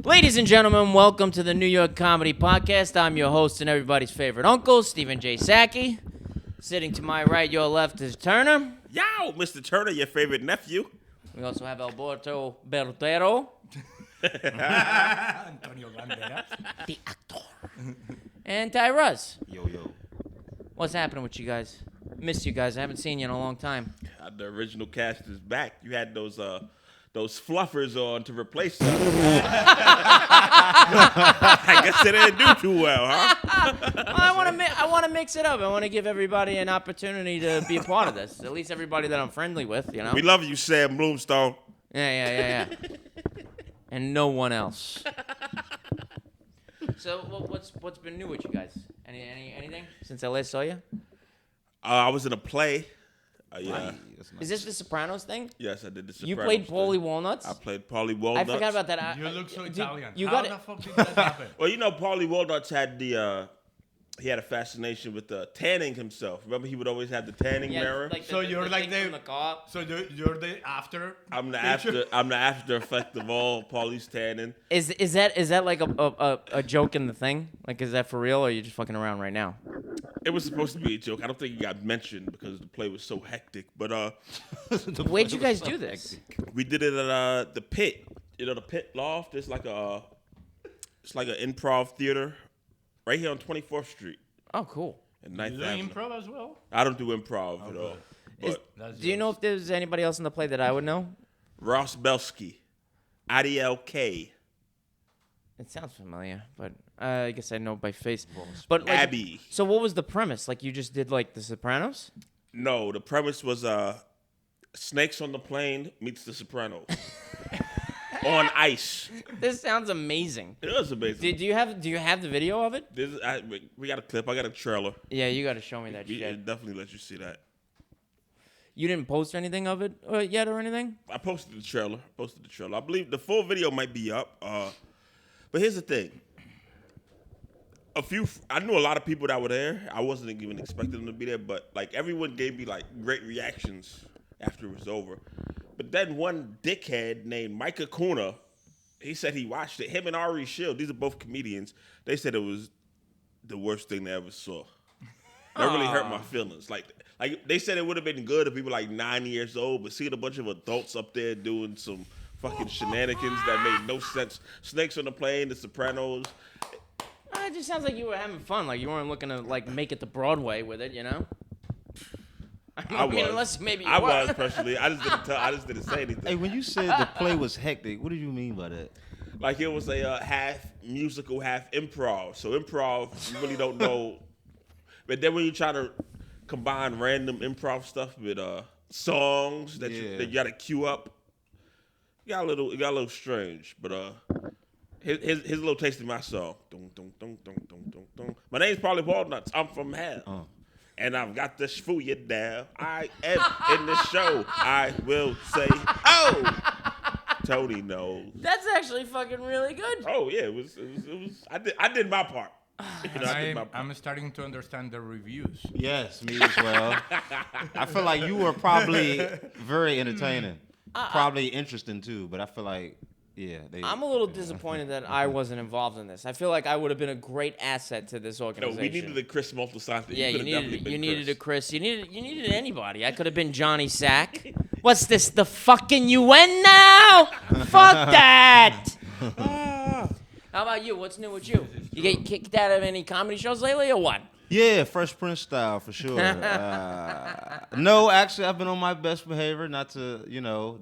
Ladies and gentlemen, welcome to the New York Comedy Podcast. I'm your host and everybody's favorite uncle, Stephen J. Sacchi. Sitting to my right, your left is Turner. Yo, Mr. Turner, your favorite nephew. We also have Alberto Bertero. Antonio Banderas. The actor. And Tyrus. Yo. What's happening with you guys? Missed you guys. I haven't seen you in a long time. The original cast is back. You had those fluffers on to replace them. I guess they didn't do too well, huh? I want to mix it up. I want to give everybody an opportunity to be a part of this. At least everybody that I'm friendly with, you know. We love you, Sam Bloomstone. Yeah. And no one else. So what's been new with you guys? Anything since I last saw you? I was in a play. Yeah. Is this the Sopranos thing? Yes, I did the Sopranos. You played Paulie thing. Walnuts? I played Paulie Walnuts. I forgot about that. You look so Italian. How the fuck did that happen? Well, you know, Paulie Walnuts had he had a fascination with tanning himself. Remember, he would always have the tanning mirror. Like So you're like thing from the car. So you're the after. I'm the after effect of all Paulie's tanning. Is that like a joke in the thing? Like, is that for real, or are you just fucking around right now? It was supposed to be a joke. I don't think it got mentioned because the play was so hectic. But Where'd you guys do this? we did it at the Pit. You know, the Pit Loft. It's like an improv theater right here on 24th Street. Oh, cool. And You 9th do Avenue. improv as well. I don't do improv at all. But Do you know if there's anybody else in the play that I would know? Ross Belsky, IDLK, It sounds familiar, but I guess I know by face. But like, Abby. So what was the premise? Like, you just did like The Sopranos? No, the premise was Snakes on the Plane meets The Sopranos. On ice. This sounds amazing. It was amazing. Do you have the video of it? We got a clip. I got a trailer. Yeah, you got to show me that shit. It definitely let you see that. You didn't post anything of it yet or anything? I posted the trailer. I believe the full video might be up. But here's the thing. I knew a lot of people that were there. I wasn't even expecting them to be there, but like everyone gave me like great reactions after it was over. But then one dickhead named Micah Kuna, he said he watched it. Him and Ari Shield, these are both comedians. They said it was the worst thing they ever saw. That really hurt my feelings. Like they said it would have been good if we were like 9 years old, but seeing a bunch of adults up there doing some fucking shenanigans that made no sense. Snakes on the Plane, The Sopranos. It just sounds like you were having fun. Like you weren't looking to like make it to Broadway with it, you know? I mean, unless maybe you I were. was personally. I just didn't say anything. Hey, when you said the play was hectic, what did you mean by that? Like it was a half musical, half improv. So improv, you really don't know. But then when you try to combine random improv stuff with songs that you got to cue up, it got a little strange. But here's a little taste of my song. Dun, dun, dun, dun, dun, dun, dun. My name's Paulie Walnuts. I'm from hell. And I've got this for you down. I am in the show. I will say, oh, Tony knows. That's actually fucking really good. Oh yeah, it was. I did my part. You know, I did my part. I'm starting to understand the reviews. Yes, me as well. I feel like you were probably very entertaining. Probably interesting too, but I feel like, I'm a little disappointed that I wasn't involved in this. I feel like I would have been a great asset to this No, organization. we needed a Chris Moltisanti. Yeah, you needed a Chris. You needed anybody. I could have been Johnny Sack. What's this? The fucking UN now? Fuck that. How about you? What's new with you? You get kicked out of any comedy shows lately or what? Yeah, Fresh Prince style for sure. No, actually, I've been on my best behavior, not to,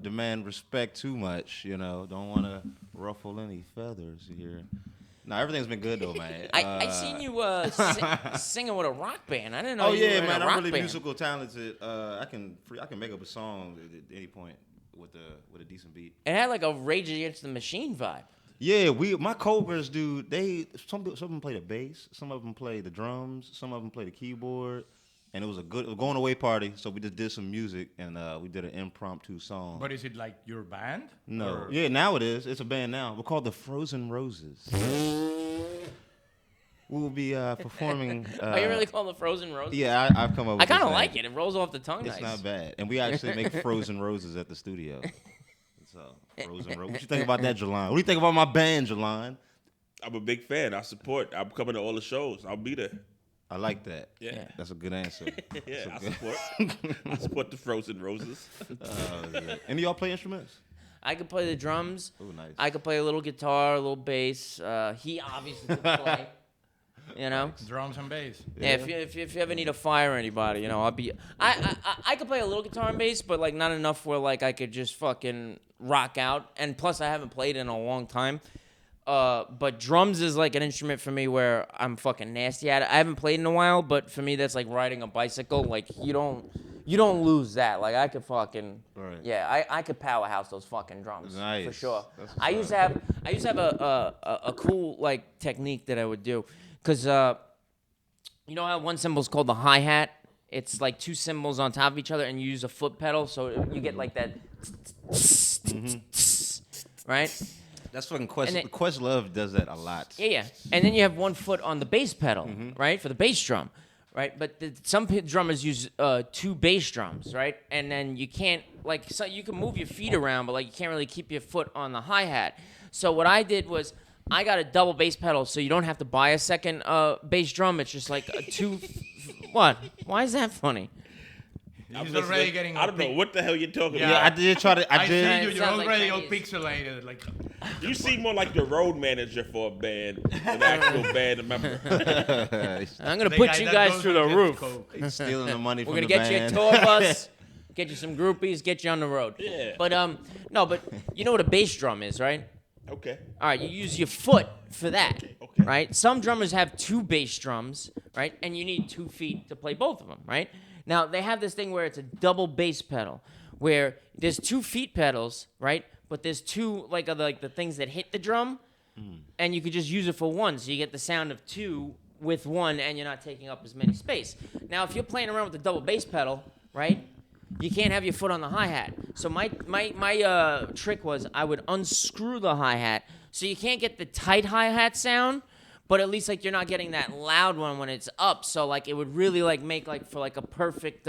demand respect too much. Don't want to ruffle any feathers here. No, everything's been good though, man. I seen you singing with a rock band. I didn't know. Oh you were yeah, in man, a I'm rock really band. musical talented. I can make up a song at any point with a decent beat. It had like a Rage Against the Machine vibe. Yeah, my coworkers do. Some of them play the bass, some of them play the drums, some of them play the keyboard, and it was a going away party. So we just did some music and we did an impromptu song. But is it like your band? No, yeah, now it is. It's a band now. We're called the Frozen Roses. We will be performing. Are you really called the Frozen Roses? Yeah, I've come up with I kind of this like name. it. It rolls off the tongue It's nice. not bad, and we actually make frozen roses at the studio. It's Frozen Road. What you think about that, Jelon? What do you think about my band, Jelon? I'm a big fan. I support. I'm coming to all the shows. I'll be there. I like that. Yeah. That's a good answer. Yeah, I support. I support the Frozen Roses. Yeah. Any of y'all play instruments? I could play the drums. Oh, nice. I could play a little guitar, a little bass. He obviously could play. You know. Drums and bass. Yeah. If you ever need to fire anybody, you know, I'll be. I could play a little guitar and bass, but like not enough where like I could just fucking rock out. And plus, I haven't played in a long time. But drums is like an instrument for me where I'm fucking nasty at it. I haven't played in a while, but for me that's like riding a bicycle. Like you don't lose that. Like I could fucking I could powerhouse those fucking drums for sure. I used to have a cool like technique that I would do, cause you know how one cymbal is called the hi-hat. It's like two cymbals on top of each other, and you use a foot pedal, so you get like that, right? That's fucking Questlove does that a lot. Yeah. And then you have one foot on the bass pedal, right, for the bass drum, right? But some drummers use two bass drums, right? And then you can't, like, so you can move your feet around, but, like, you can't really keep your foot on the hi-hat. So what I did was I got a double bass pedal, so you don't have to buy a second bass drum. It's just like a two... What? Why is that funny? He's already getting. I don't know what the hell you're talking Yeah, about. I did try to. I see did. you. You're Sounds like already all Chinese. pixelated. Like. You seem more like the road manager for a band than an actual band member. I'm going to The put guy you that guys goes through the and roof. gets coke. He's stealing the money We're from gonna the get you a band. tour bus, get you some groupies, get you on the road. Yeah. But no, but you know what a bass drum is, right? Okay. All right, you use your foot for that, Okay. right? Some drummers have two bass drums, right? And you need 2 feet to play both of them, right? Now they have this thing where it's a double bass pedal, where there's 2 feet pedals, right? But there's two like the things that hit the drum, and you could just use it for one, so you get the sound of two with one, and you're not taking up as many space. Now, if you're playing around with the double bass pedal, right? You can't have your foot on the hi-hat. So my trick was I would unscrew the hi-hat, so you can't get the tight hi-hat sound, but at least like you're not getting that loud one when it's up. So like it would really like make like for like a perfect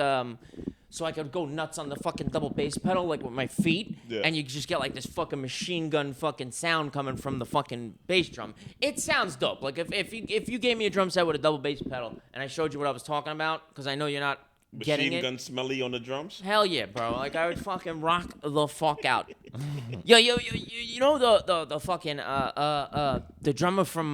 so I could go nuts on the fucking double bass pedal like with my feet, and you just get like this fucking machine gun fucking sound coming from the fucking bass drum. It sounds dope. Like if you gave me a drum set with a double bass pedal and I showed you what I was talking about, because I know you're not getting Machine it. gun smelly on the drums. Hell yeah, bro! Like I would fucking rock the fuck out. yo, you know the fucking the drummer from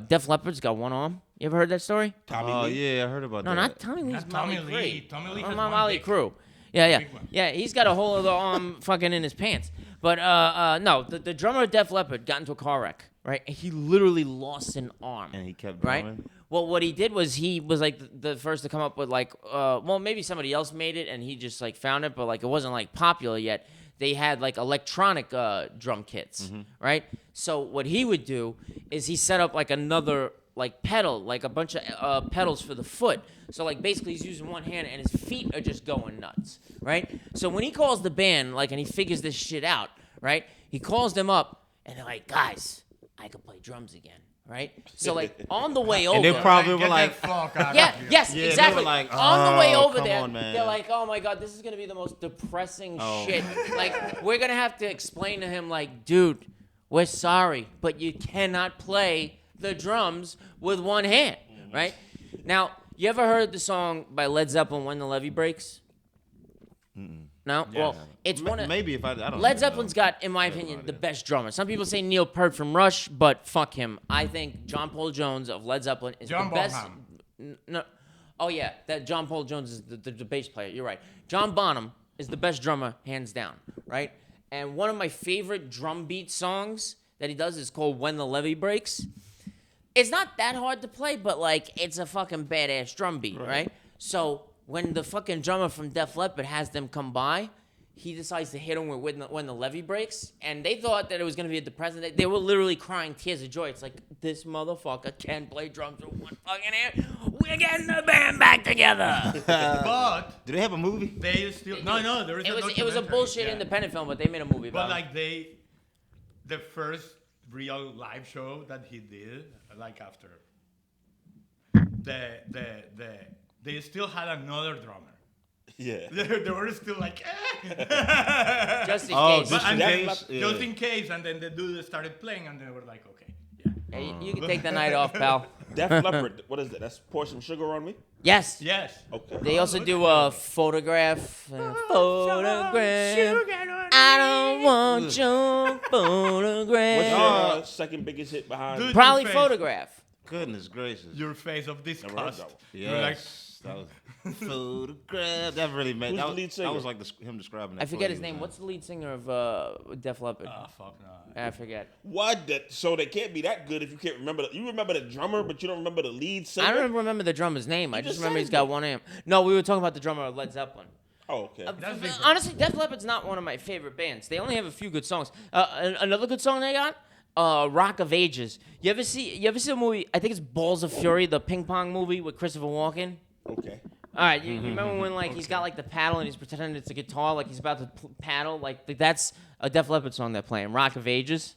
Def Leppard's got one arm. You ever heard that story? Tommy Oh Lee? yeah, I heard about No, that. not Tommy Lee's Not Tommy Motley Lee. Crue. Tommy Lee Oh, has my one Motley big- Crue. Yeah. big one. Yeah, he's got a whole other arm fucking in his pants. But no, the drummer of Def Leppard got into a car wreck, right? And he literally lost an arm. And he kept right? drumming? Well, what he did was he was like the first to come up with like, well, maybe somebody else made it and he just like found it, but like it wasn't like popular yet. They had like electronic drum kits, right? So what he would do is he set up like another like pedal, like a bunch of pedals for the foot. So like basically he's using one hand and his feet are just going nuts, right? So when he calls the band, like, and he figures this shit out, right? He calls them up and they're like, guys, I can play drums again, right? So like on the way over, And they probably Get were like, the fuck out yeah, of here. yes, Yeah, they exactly. were like, on the way "Oh, over come there, on, man." they're like, "Oh my god, this is gonna be the most depressing shit." Like, we're gonna have to explain to him, like, "Dude, we're sorry, but you cannot play the drums with one hand, right?" Now, you ever heard the song by Led Zeppelin, "When the Levee Breaks"? No. Well, it's one of maybe if I don't. Led know. Zeppelin's got, in my opinion, the best drummer. Some people say Neil Peart from Rush, but fuck him. I think John Paul Jones of Led Zeppelin is John the best. Bonham. No, oh yeah, that John Paul Jones is the bass player. You're right. John Bonham is the best drummer, hands down. Right. And one of my favorite drum beat songs that he does is called "When the Levee Breaks." It's not that hard to play, but like it's a fucking badass drum beat, right? So when the fucking drummer from Def Leppard has them come by, he decides to hit them with when the levee breaks, and they thought that it was gonna be a depressing. They were literally crying tears of joy. It's like, this motherfucker can play drums with one fucking hand. We're getting the band back together. But Do they have a movie? they still no. There is It was a documentary, bullshit yeah. independent film, but they made a movie But about it. like the first real live show that he did, like after they still had another drummer. Yeah. They were still like, Just in Oh, case. just in case. just in case. And then the dude started playing, and they were like, okay, yeah. Hey, you can take the night off, pal. Def Leppard. What is that? That's Pour Some Sugar on Me? Yes. Yes. Okay. They also do a photograph. Photograph. I don't want your What's photograph. your second biggest hit behind? Dude, Probably your face. photograph. Goodness gracious. Your face of heard disgust. that one. You're like, Yes. That was photograph. That really made. Who's That the was, lead that was singer? like him describing that. I forget for his you, name. man. What's the lead singer of Def Leppard? oh, fuck no. I forget. What? So they can't be that good if you can't remember. You remember the drummer, but you don't remember the lead singer? I don't remember the drummer's name. I just just remember said he's got it. one amp. No, we were talking about the drummer of Led Zeppelin. Oh, okay. That's different. Honestly, Def Leppard's not one of my favorite bands. They only have a few good songs. Another good song they got, Rock of Ages. You ever see the movie? I think it's Balls of Fury, the ping pong movie with Christopher Walken. Okay. All right, you remember when like he's got like the paddle and he's pretending it's a guitar, like he's about to paddle, like that's a Def Leppard song they're playing, Rock of Ages.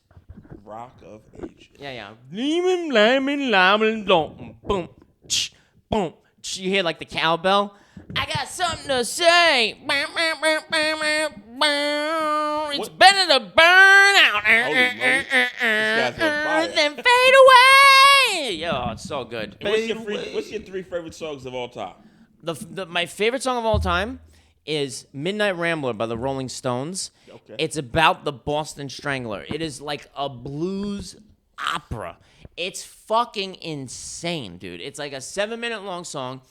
Rock of Ages. Yeah. Lemon, lemon, lemon, boom, boom, boom. You hear like the cowbell. I got something to say. It's better to burn out Holy moly. This guy's on fire. than fade away. Yo, it's so good. And what's your three favorite songs of all time? My favorite song of all time is Midnight Rambler by the Rolling Stones. Okay. It's about the Boston Strangler. It is like a blues opera. It's fucking insane, dude. It's like a 7-minute long song.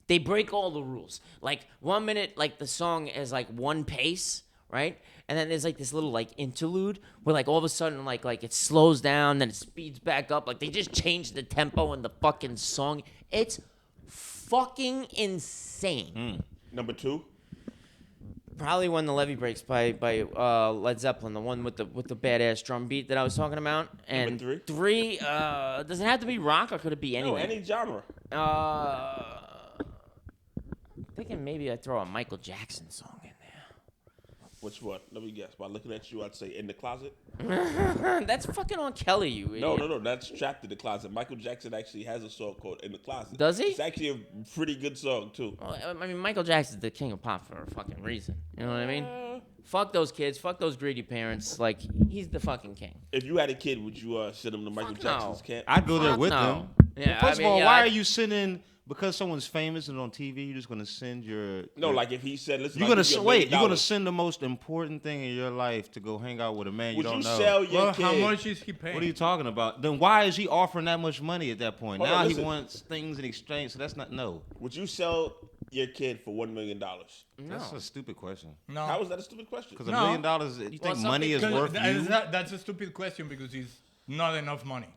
They break all the rules. Like 1 minute, like the song is like one pace, right? And then there's like this little like interlude where like all of a sudden like it slows down, then it speeds back up. Like they just changed the tempo in the fucking song. It's fucking insane. Number two? Probably When the Levee Breaks by Led Zeppelin, the one with the badass drum beat that I was talking about. And Number three, does it have to be rock or could it be No, anything? any genre. Thinking maybe I'd throw a Michael Jackson song in Which one? Let me guess. By looking at you, I'd say In the Closet. there. That's fucking on Kelly, you idiot. No. That's Trapped in the Closet. Michael Jackson actually has a song called In the Closet. Does he? It's actually a pretty good song, too. Well, I mean, Michael Jackson's the king of pop for a fucking reason. You know what I mean? Fuck those kids. Fuck those greedy parents. Like, he's the fucking king. If you had a kid, would you send him to Michael Fuck Jackson's no. camp? I'd go there Fuck with no. them. Yeah, Well, first I mean, of all, yeah, why I- are you sending? Because someone's famous and on TV, you're just gonna send your. No, like if he said, "Listen, You're I'll gonna give you $1 wait. million." You're gonna send the most important thing in your life to go hang out with a man Would you don't you know. sell your Well, kid? how much is he paying? What are you talking about? Then why is he offering that much money at that point? Hold Now on, he listen. wants things in exchange. So that's not no. Would you sell your kid for $1 million? No. That's a stupid question. No. How is that a stupid question? Because No. $1 million, you Well, think money is something- worth you? That's a stupid question because it's not enough money.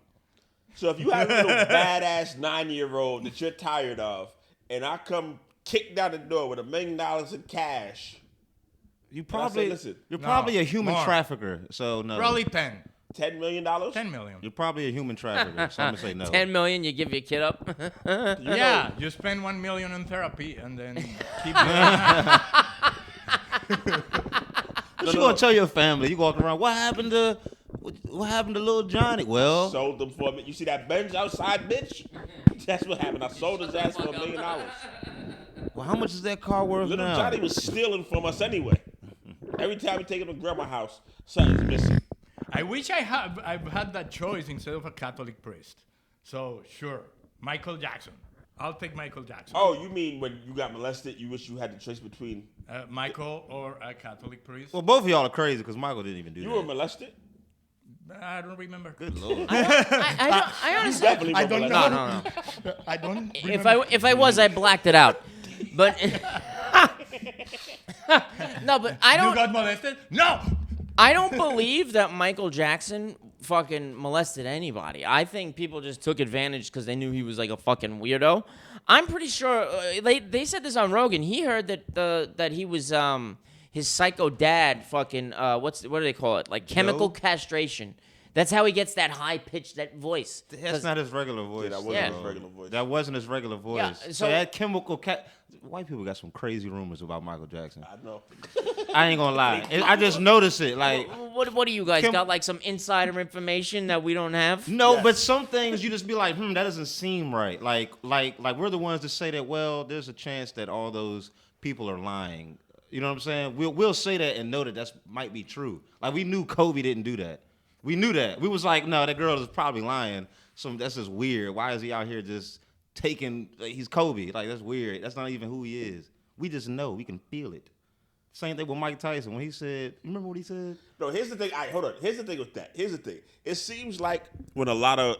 So if you have a little badass 9-year-old that you're tired of, and I come kick down the door with $1 million in cash, You I say, probably, listen, you're No, probably a human more. trafficker. So no. Probably 10. $10 million? 10 million. You're probably a human trafficker. So I'm gonna say no. 10 million, you give your kid up. Yeah, you spend 1 million in therapy and then keep What you gonna tell your family? You walking around? What happened to little Johnny? Well, Sold them for a minute. You see that Benz outside, bitch? That's what happened. I sold his ass for $1 million. how much is that car worth Little now? Johnny was stealing from us anyway. Every time we take him to grandma's house, something's missing. I wish I've had that choice instead of a Catholic priest. So sure, Michael Jackson. I'll take Michael Jackson. Oh, you mean when you got molested, you wish you had the choice between... Michael or a Catholic priest. Well, both of y'all are crazy because Michael didn't even do You that. were molested? I don't remember. Good lord. I honestly, Definitely I were don't molested. no. I don't. If I was, I blacked it out. But no, but I You don't. got molested? No. I don't believe that Michael Jackson fucking molested anybody. I think people just took advantage because they knew he was like a fucking weirdo. I'm pretty sure they said this on Rogan. He heard that he was his psycho dad fucking what do they call it, like chemical castration. That's how he gets that high pitched that voice. That's not his regular voice. that wasn't Yeah. his regular voice. That wasn't his regular voice. Yeah, so so- that chemical white people got some crazy rumors about Michael Jackson. I know. I ain't gonna lie. I just noticed it. Like, What do you guys Kim- got? Like some insider information that we don't have? no, Yes. but some things you just be like, that doesn't seem right. Like we're the ones that say that. Well, there's a chance that all those people are lying. You know what I'm saying? We'll say that and know that that's might be true. Like we knew Kobe didn't do that. We knew that. We was like, no, that girl is probably lying. So that's just weird. Why is he out here just taking? Like, he's Kobe. Like that's weird. That's not even who he is. We just know. We can feel it. Same thing with Mike Tyson when he said. Remember what he said? No, here's the thing. Hold on. Here's the thing with that. Here's the thing. It seems like when a lot of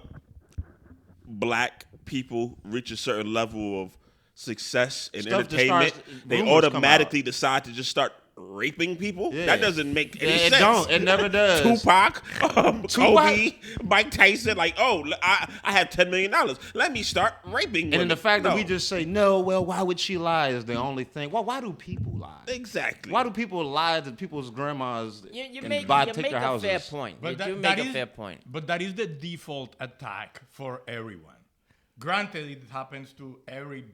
black people reach a certain level of success in Stuff just entertainment, starts- they rumors come automatically decide to just start raping people. Yeah. That doesn't make any It sense. don't. It never does. Tupac, Kobe, Mike Tyson, like, oh, I have $10 million. Let me start raping And women. then the fact that No. we just say no, well, why would she lie is the only thing. Well, why do people lie? Exactly. Why do people lie to people's grandmas You and make take a their houses? fair point. You do that make a is- fair point. But that is the default attack for everyone. Granted, it happens to every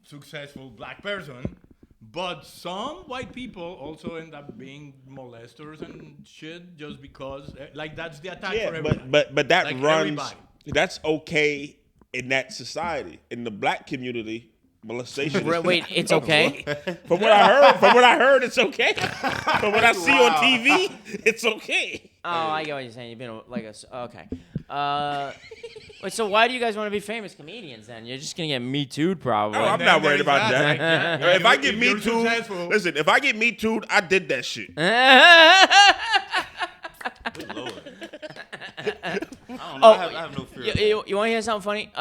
successful black person, but some white people also end up being molesters and shit just because, like, that's the attack for Yeah, everyone. but that Like runs. everybody. That's okay in that society. In the black community, molestation. Wait, it's okay? From what I heard, it's okay. From what I see on TV, it's okay. Oh, I get what you're saying. You've been okay. Wait, so why do you guys want to be famous comedians then? You're just gonna get Me Too'd probably. Oh, I'm then not there worried is about that, that. like, yeah, If I if get you're Me Too, successful- listen. If I get Me Too'd, I did that shit. Good Lord. I don't know. Oh, I have no fear. You want to hear something funny?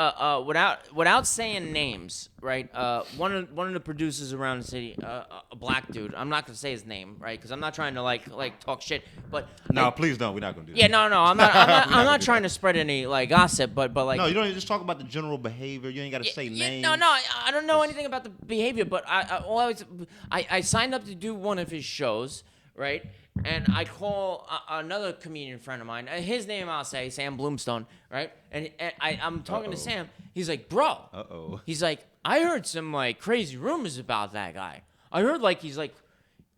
Without saying names, right? One of the producers around the city, a black dude. I'm not gonna say his name, right? Because I'm not trying to like talk shit. But No, like, please don't. We're not gonna do that. yeah, no, I'm not. I'm gonna not do trying that. to spread any like gossip, but like. No, you don't even just talk about the general behavior. You ain't got to say names. No, I don't know anything about the behavior, but I signed up to do one of his shows, right? And I call another comedian friend of mine. His name I'll say, Sam Bloomstone, right? And I'm talking to Sam. He's like, bro. Uh-oh. He's like, I heard some like crazy rumors about that guy. I heard like he's like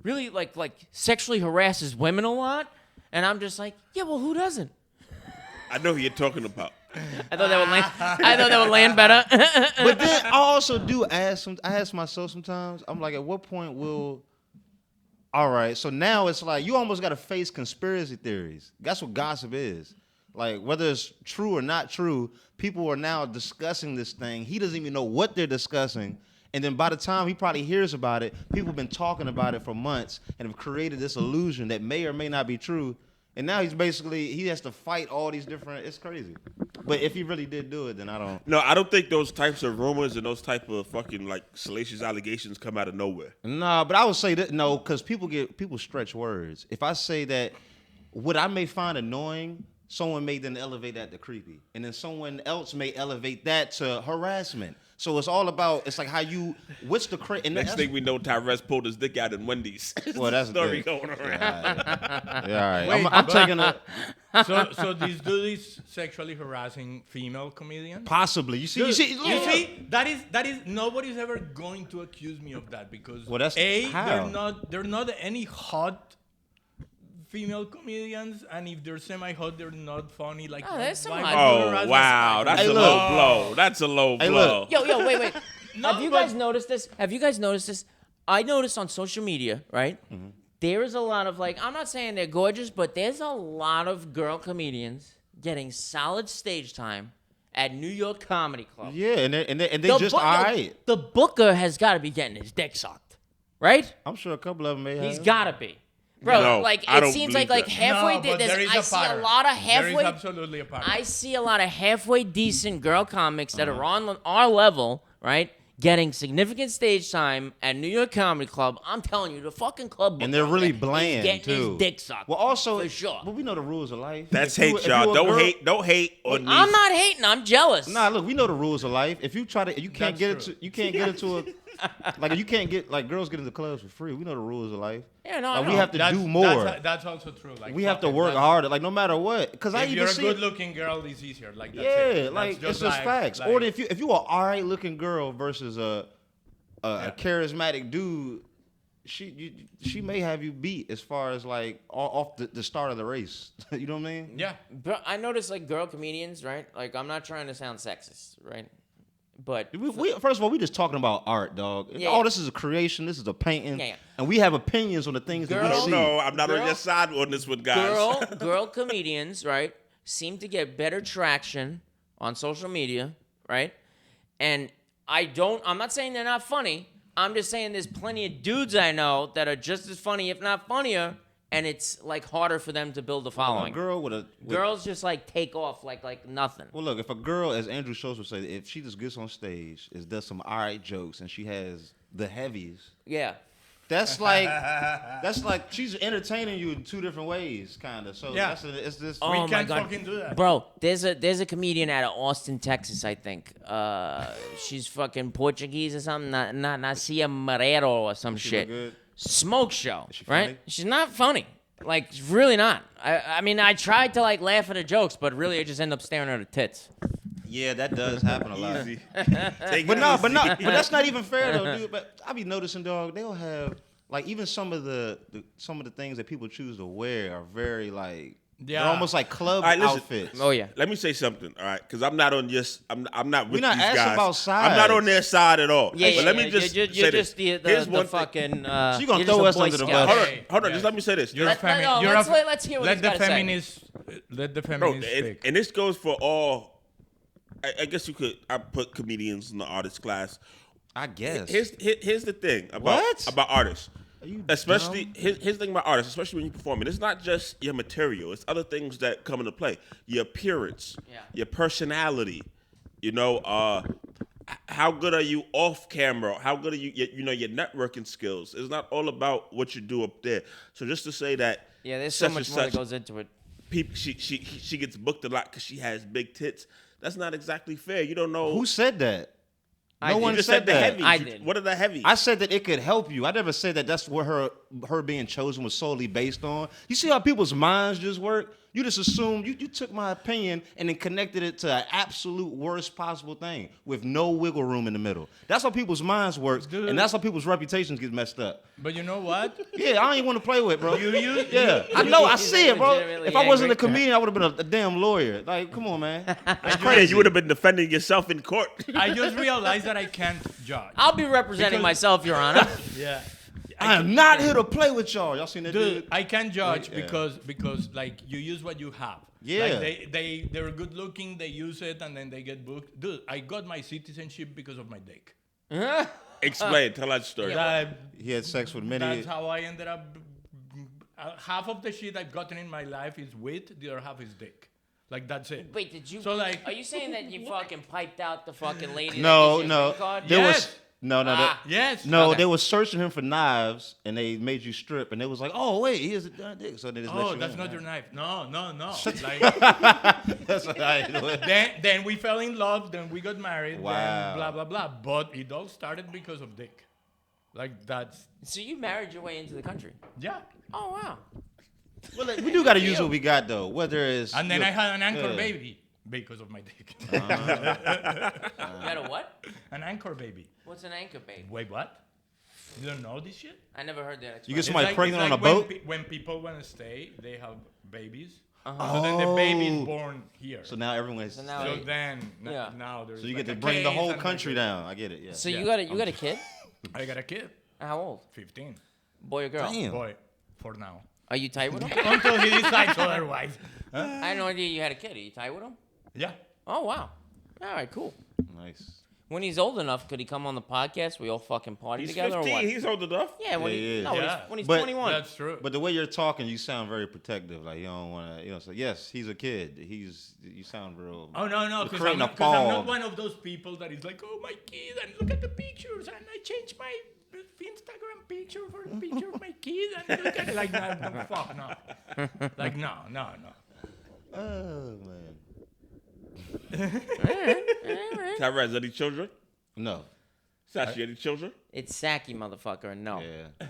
really like sexually harasses women a lot. And I'm just like, yeah, well, who doesn't? I know who you're talking about. I thought that would land better. But then I also do ask myself sometimes. I'm like, at what point will? All right, so now it's like you almost got to face conspiracy theories. That's what gossip is. Like whether it's true or not true, people are now discussing this thing. He doesn't even know what they're discussing. And then by the time he probably hears about it, people have been talking about it for months and have created this illusion that may or may not be true. And now he has to fight all these different, it's crazy. But if he really did do it, then I don't. No, I don't think those types of rumors and those type of fucking like salacious allegations come out of nowhere. Nah, but I would say that no, because people stretch words. If I say that what I may find annoying, someone may then elevate that to creepy. And then someone else may elevate that to harassment. So it's all about, it's like what's the Next thing we know, Tyrese pulled his dick out in Wendy's. Well, that's the story thing. going around. Yeah, all right. Wait, I'm but- taking a So this dude is sexually harassing female comedians? possibly. You see, Dude, you see, you see, that is nobody's ever going to accuse me of that because Well, that's how. they're not any hot female comedians, and if they're semi-hot, they're not funny. Like, Oh, there's some why hot- would you Oh harass wow, us? that's Hey, a look. low blow. That's a low Hey, blow. look. Yo, wait. No, Have you but- guys noticed this? I noticed on social media, right? Mm-hmm. There is a lot of like, I'm not saying they're gorgeous, but there's a lot of girl comedians getting solid stage time at New York Comedy Club. Yeah, and they just all right. The booker has got to be getting his dick sucked, right? I'm sure a couple of them may have. He's got to be. Bro, No, like I it don't seems believe like that. halfway. No, but there is I a see a pattern. lot of There is halfway. absolutely a pattern. I see a lot of halfway decent girl comics that are on our level, right? Getting significant stage time at New York Comedy Club. I'm telling you, the fucking club. And they're really he's bland getting too. his dick sucked. Well, also, for sure. But we know the rules of life. That's If you- hate, if y'all. you a Don't girl- hate. Don't hate on I'm these. not hating. I'm jealous. Nah, look, we know the rules of life. If you try to, you can't That's get true. into, you can't get into a, like you can't get like girls get into clubs for free. We know the rules of life. Yeah, no, Like, no. we have to do more. That's also true. Like, We have to fuck it, work that's- harder, like no matter what. Because I If even you're a see it. good-looking girl, it's easier. Like, that's Yeah, it. That's like it's just facts. like- Or if you are all right looking girl versus a charismatic dude, she may have you beat as far as like off the start of the race. You know what I mean? Yeah. But I notice like girl comedians, right? Like I'm not trying to sound sexist, right? But We first of all, we just talking about art, dog. Yeah. This is a creation. This is a painting. Yeah. And we have opinions on the things that I we don't see. know. I'm not on Girl- your side on this one, guys. girl comedians, right, seem to get better traction on social media, right? And I'm not saying they're not funny. I'm just saying there's plenty of dudes I know that are just as funny, if not funnier, and it's like harder for them to build a A following. girl with Girls just like take off like nothing. Well, look, if a girl, as Andrew Schultz would say, if she just gets on stage, does some all right jokes, and she has the heavies, Yeah. that's like she's entertaining you in two different ways, kind of. So Yeah. it's this. Oh We my can't God. fucking do that. Bro, there's a comedian out of Austin, Texas, I think. She's fucking Portuguese or something. Nacia Marrero or some She shit. look good? Smoke show, she right? funny? She's not funny. Like, she's really not. I mean, I tried to like laugh at her jokes, but really I just end up staring at her tits. Yeah, that does happen a lot. Easy. Take But it no, easy. but that's not even fair though, dude. But I be noticing, dog, they'll have like even some of the things that people choose to wear are very like they're Yeah. almost like club All right, listen. outfits. Oh yeah. Let me say something, all right? Because I'm not on this. I'm not with We're not these asking guys. about sides. I'm not on their side at all. Yeah, but let me just you're say just this. the Here's one thing. fucking. She gonna you're throw just a us Boy under the Scout. bus. Hold on. Yes. Just let me say this. You're Let- a femi- no, you're let's a- wait- let's hear what let he's the gotta say. feminists let the Bro, feminists and, speak. and this goes for all. I guess you could. I put comedians in the artist class. I guess. Here's the thing about artists. Are you Especially dumb? here's the thing about artists, especially when you perform it. It's not just your material; it's other things that come into play. Your appearance, your personality. You know, how good are you off camera? How good are you? Your networking skills. It's not all about what you do up there. So just to say that, Yeah, there's so such much and more that such goes into it. people, she gets booked a lot because she has big tits. That's not exactly fair. You don't know Who said that? I No did. one You just said the that. heavies. I did. What are the heavies? I said that it could help you. I never said that that's what her being chosen was solely based on. You see how people's minds just work? You just assumed you took my opinion and then connected it to an absolute worst possible thing with no wiggle room in the middle. That's how people's minds work, Dude. and that's how people's reputations get messed up. But you know what? Yeah, I don't even want to play with, bro. You- yeah, I know, I he's see it, bro. legitimately If I wasn't a angry. comedian, I would have been a damn lawyer. Like, come on, man. That's Yeah, crazy. you would have been defending yourself in court. I just realized that I can't judge. I'll be representing Because- myself, Your Honor. Yeah. I am not here to play with y'all. Y'all seen that dude? Dude, I can judge Yeah. because like you use what you have. Yeah. Like they're good looking, they use it and then they get booked. Dude, I got my citizenship because of my dick. Explain. Tell that story. That- He had sex with many. that's how I ended up. Half of the shit I've gotten in my life is wit, the other half is dick. Like that's it. Wait, did you? So, like- are you saying that you fucking piped out the fucking lady? No, that gives you a no. green card? There Yes. was no. Ah. Yes. No, Okay. they were searching him for knives, and they made you strip, and it was like, oh wait, here's a dick. So they just let Oh, you that's in. not your knife. No. Like, That's what I do it. then we fell in love. Then we got married. Wow. Then blah blah blah. But it all started because of dick. Like that's So you married your way into the country? yeah. Oh wow. Well, like, we do got to use what we got though. Whether it's And then you I know, had an anchor yeah. baby because of my dick. You got a what? An anchor baby. What's an anchor babe? Wait, what? You don't know this shit? I never heard that. You get expression. somebody pregnant on a when boat. when people want to stay, they have babies. So then the baby is born here. So now everyone's. So now- So then Yeah. now there's So you like get to a bring the case whole and country like- down. I get it. Yeah. So Yeah. you got a kid? I got a kid, How old? 15. Boy or girl? Damn. Boy, for now. Are you tight with him? Until he decides otherwise. I had no idea you had a kid. Are you tight with him? Yeah. Oh wow. All right, cool. Nice. When he's old enough, could he come on the podcast? We all fucking party He's together 15. or what? He's old enough. Yeah, when Yeah, he, yeah. no, Yeah. when he's But- 21. That's true. But the way you're talking, you sound very protective. Like you don't want to, say, yes, he's a kid. You sound real. Oh no, You're because creating a I'm fog. not one of those people that is like, oh my kid, and look at the pictures, and I changed my Instagram picture for the picture of my kid, and look at it like no, fuck no, like no. Oh man. Tyrez, any children? No. Sashi, any children? It's Saki, motherfucker. No. Yeah.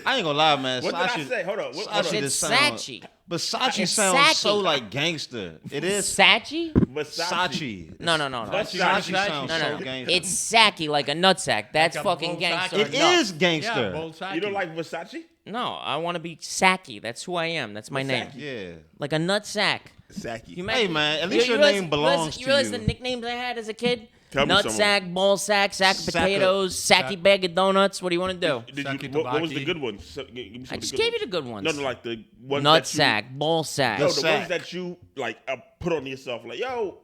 I ain't gonna lie, man. What did I Sachi- say? Hold on. Sachi Hold on. It's just sound- Sachi. But Sachi It's sounds Sachi. so like gangster. It is Sachi? Versace. Sachi. No. Versace. Sachi sounds No, so no. gangster. It's Saki, like a nutsack. That's Like a fucking bull gangster. sack. It enough. is gangster. Yeah, bold You don't like Versace? No, I want to be Saki. That's who I am. That's my name. Saki. Yeah. Like a nutsack. Saki. You Hey, man, at least your name belongs You to realize you. the nicknames I had as a kid? Tell me Nut some. sack, ball sack, sack of Sack of- potatoes, sacky bag of donuts. What do you want to do? What was the good ones? Give me some I of the just good gave you ones. the good ones. No, like the ones Nut that you, sack, ball sack. No, The the sack. ones that you like put on yourself. Like, yo,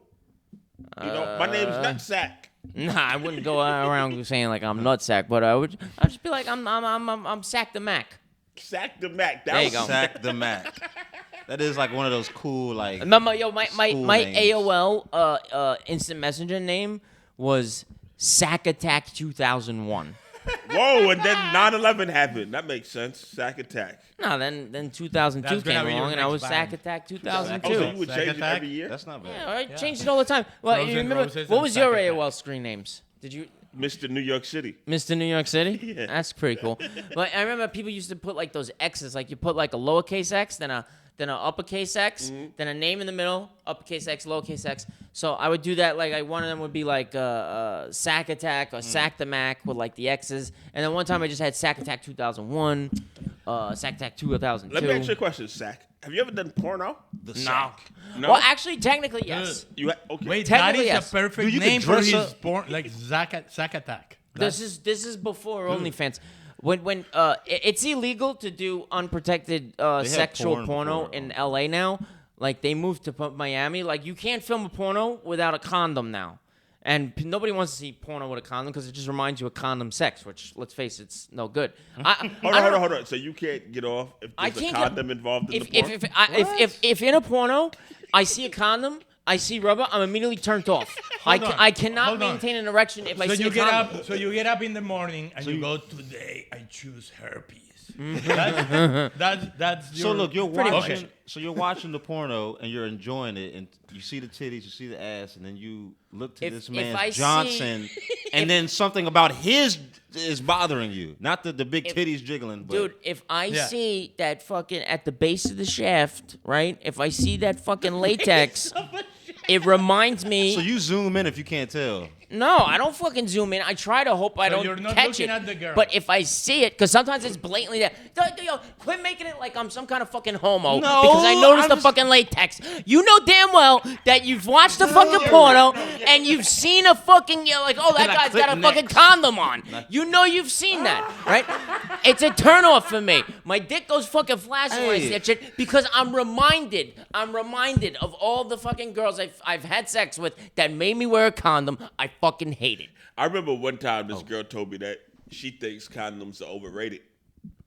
you know, my name's Nutsack. Nah, I wouldn't go around saying like I'm nutsack, but I'd just be like I'm sack the Mac. Sack the Mac. That There you was go. Sack the Mac. That is like one of those cool like. Remember, my School names. AOL instant messenger name was Sack Attack 2001. Whoa, and then 9/11 happened. That makes sense. Sack Attack. No, then 2002 That's gonna came be your along and I next was band. Sack Attack Oh, 2002. so you would Sack change it Attack? every year? That's not bad. Yeah, I changed it all the time. Well, you Frozen remember Roses what and was your Sack Attack. AOL screen names? Did you? Mr. New York City. Mr. New York City? Yeah. That's pretty cool. But I remember people used to put like those X's, like you put like a lowercase X, then a uppercase X, then a name in the middle, uppercase X, lowercase X. So I would do that. Like one of them would be like Sack Attack or Sack the Mac with like the X's, and then one time I just had Sack Attack 2001, Sack Attack 2002. Let me ask you a question, Sack. Have you ever done porno? The No. sack. No. Well, actually, technically, yes. Okay. Wait, that Technically, is yes. a perfect Dude, you could name for dress his up- porn, like Sack Attack. This is before OnlyFans. When it's illegal to do unprotected sexual porno before. in LA now. Like they moved to Miami. Like you can't film a porno without a condom now. And nobody wants to see porno with a condom because it just reminds you of condom sex, which, let's face it, it's no good. Hold on. So you can't get off if I there's a can't condom involved in the porn? if in a porno I see a condom, I see rubber, I'm immediately turned off. Hold on. I cannot Hold on. maintain an erection if I So see you a get condom. up. So you get up in the morning and you go. Today I choose herpes. Mm-hmm. That's your. So look, you're Pretty watching. much. So you're watching the porno and you're enjoying it, and you see the titties, you see the ass, and then you look to If- this if man's I see- Johnson, and then something about his is bothering you. Not the big titties jiggling, but Dude, if I Yeah. see that fucking at the base of the shaft, right? If I see that fucking latex, it reminds me. so you zoom in if you can't tell. No, I don't fucking zoom in. I try to hope I So don't you're not catch looking it. at the girl. But if I see it, because sometimes it's blatantly there. Yo, quit making it like I'm some kind of fucking homo. No, because I noticed I'm the just- fucking latex. You know damn well that you've watched the fucking porno and you've seen a fucking, you're like, oh, that And I guy's got a click fucking next. condom on. You know you've seen that, right? It's a turnoff for me. My dick goes fucking flashing when I see Hey. that shit because I'm reminded of all the fucking girls I've had sex with that made me wear a condom. I fucking hate it. I remember one time Oh. this girl told me that she thinks condoms are overrated.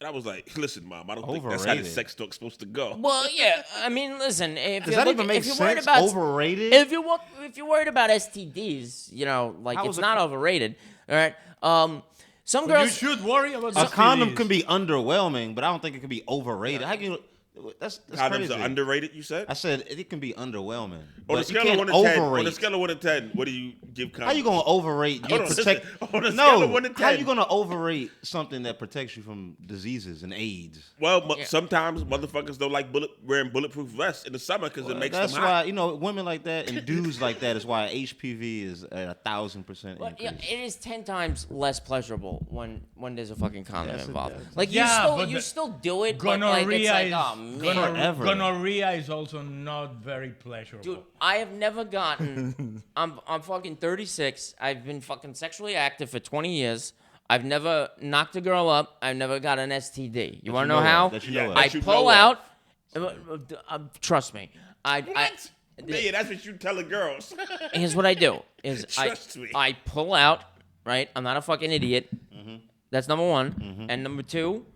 And I was like, listen, Mom, I don't think that's how the Overrated? sex talk's supposed to go. Well, yeah. I mean, listen. If Does you're that even make if you're worried sense? about Overrated? if you're worried about STDs, you know, like How it's is a not con- overrated. All right. Some But you girls. should worry about A condom STDs. can be underwhelming, but I don't think it can be overrated. How can you? That's Condoms crazy. are underrated, you said? I said it can be underwhelming. On a but you scale of can't 1 to 10, overrate. on a scale of 1 to 10, what do you give condoms? How you gonna overrate? Hold on, protect? listen. On a scale of 1 to How 10. you gonna overrate something that protects you from diseases and AIDS? Well, sometimes motherfuckers don't like wearing bulletproof vests in the summer because it makes them That's hot. why women like that and dudes like that is why HPV is at 1,000% But increase. yeah, it is 10 times less pleasurable when there's a fucking condom Yes, it involved. does. Like Yeah, but you the- still do it, but like it's like, oh man. Forever. Gonorrhea is also not very pleasurable. Dude, I have never gotten. I'm fucking 36. I've been fucking sexually active for 20 years. I've never knocked a girl up. I've never got an STD. You want to know how? That you know of. I That you pull know out. Trust me. What? Yeah, that's what you telling girls. Here's what I do: is Trust me. I pull out. Right. I'm not a fucking idiot. That's number one. And number two.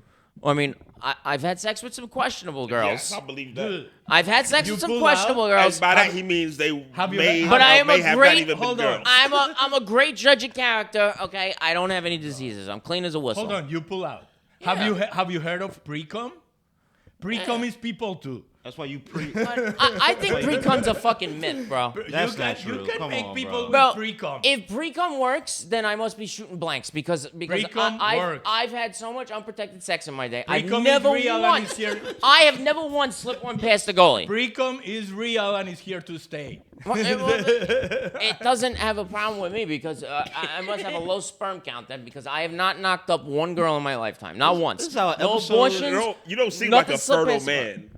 I mean, I've had sex with some questionable girls. Yes, I believe that. Dude, I've had sex You with some pull questionable out, girls. And by that, he means they Have you may, had- But I am may a have great- not even been hold on. girls. I'm a great judge of character. Okay, I don't have any diseases. I'm clean as a whistle. hold on, you pull out. Yeah. Have you heard of pre-com? Pre-com is people too. That's why you pre. But I think pre-cum's a fucking myth, bro. That's you not can, true. You can Come make on, people Bro, with pre-com. if pre-cum works, then I must be shooting blanks because Pre-cum works. I've had so much unprotected sex in my day. I've Pre-cum is never real and once. it's here. I have never once slipped one past the goalie. Pre-com is real and is here to stay. It doesn't have a problem with me because I must have a low sperm count then because I have not knocked up one girl in my lifetime. Not once. This is how an no episode- abortions. You don't seem like nothing a slip fertile past- man.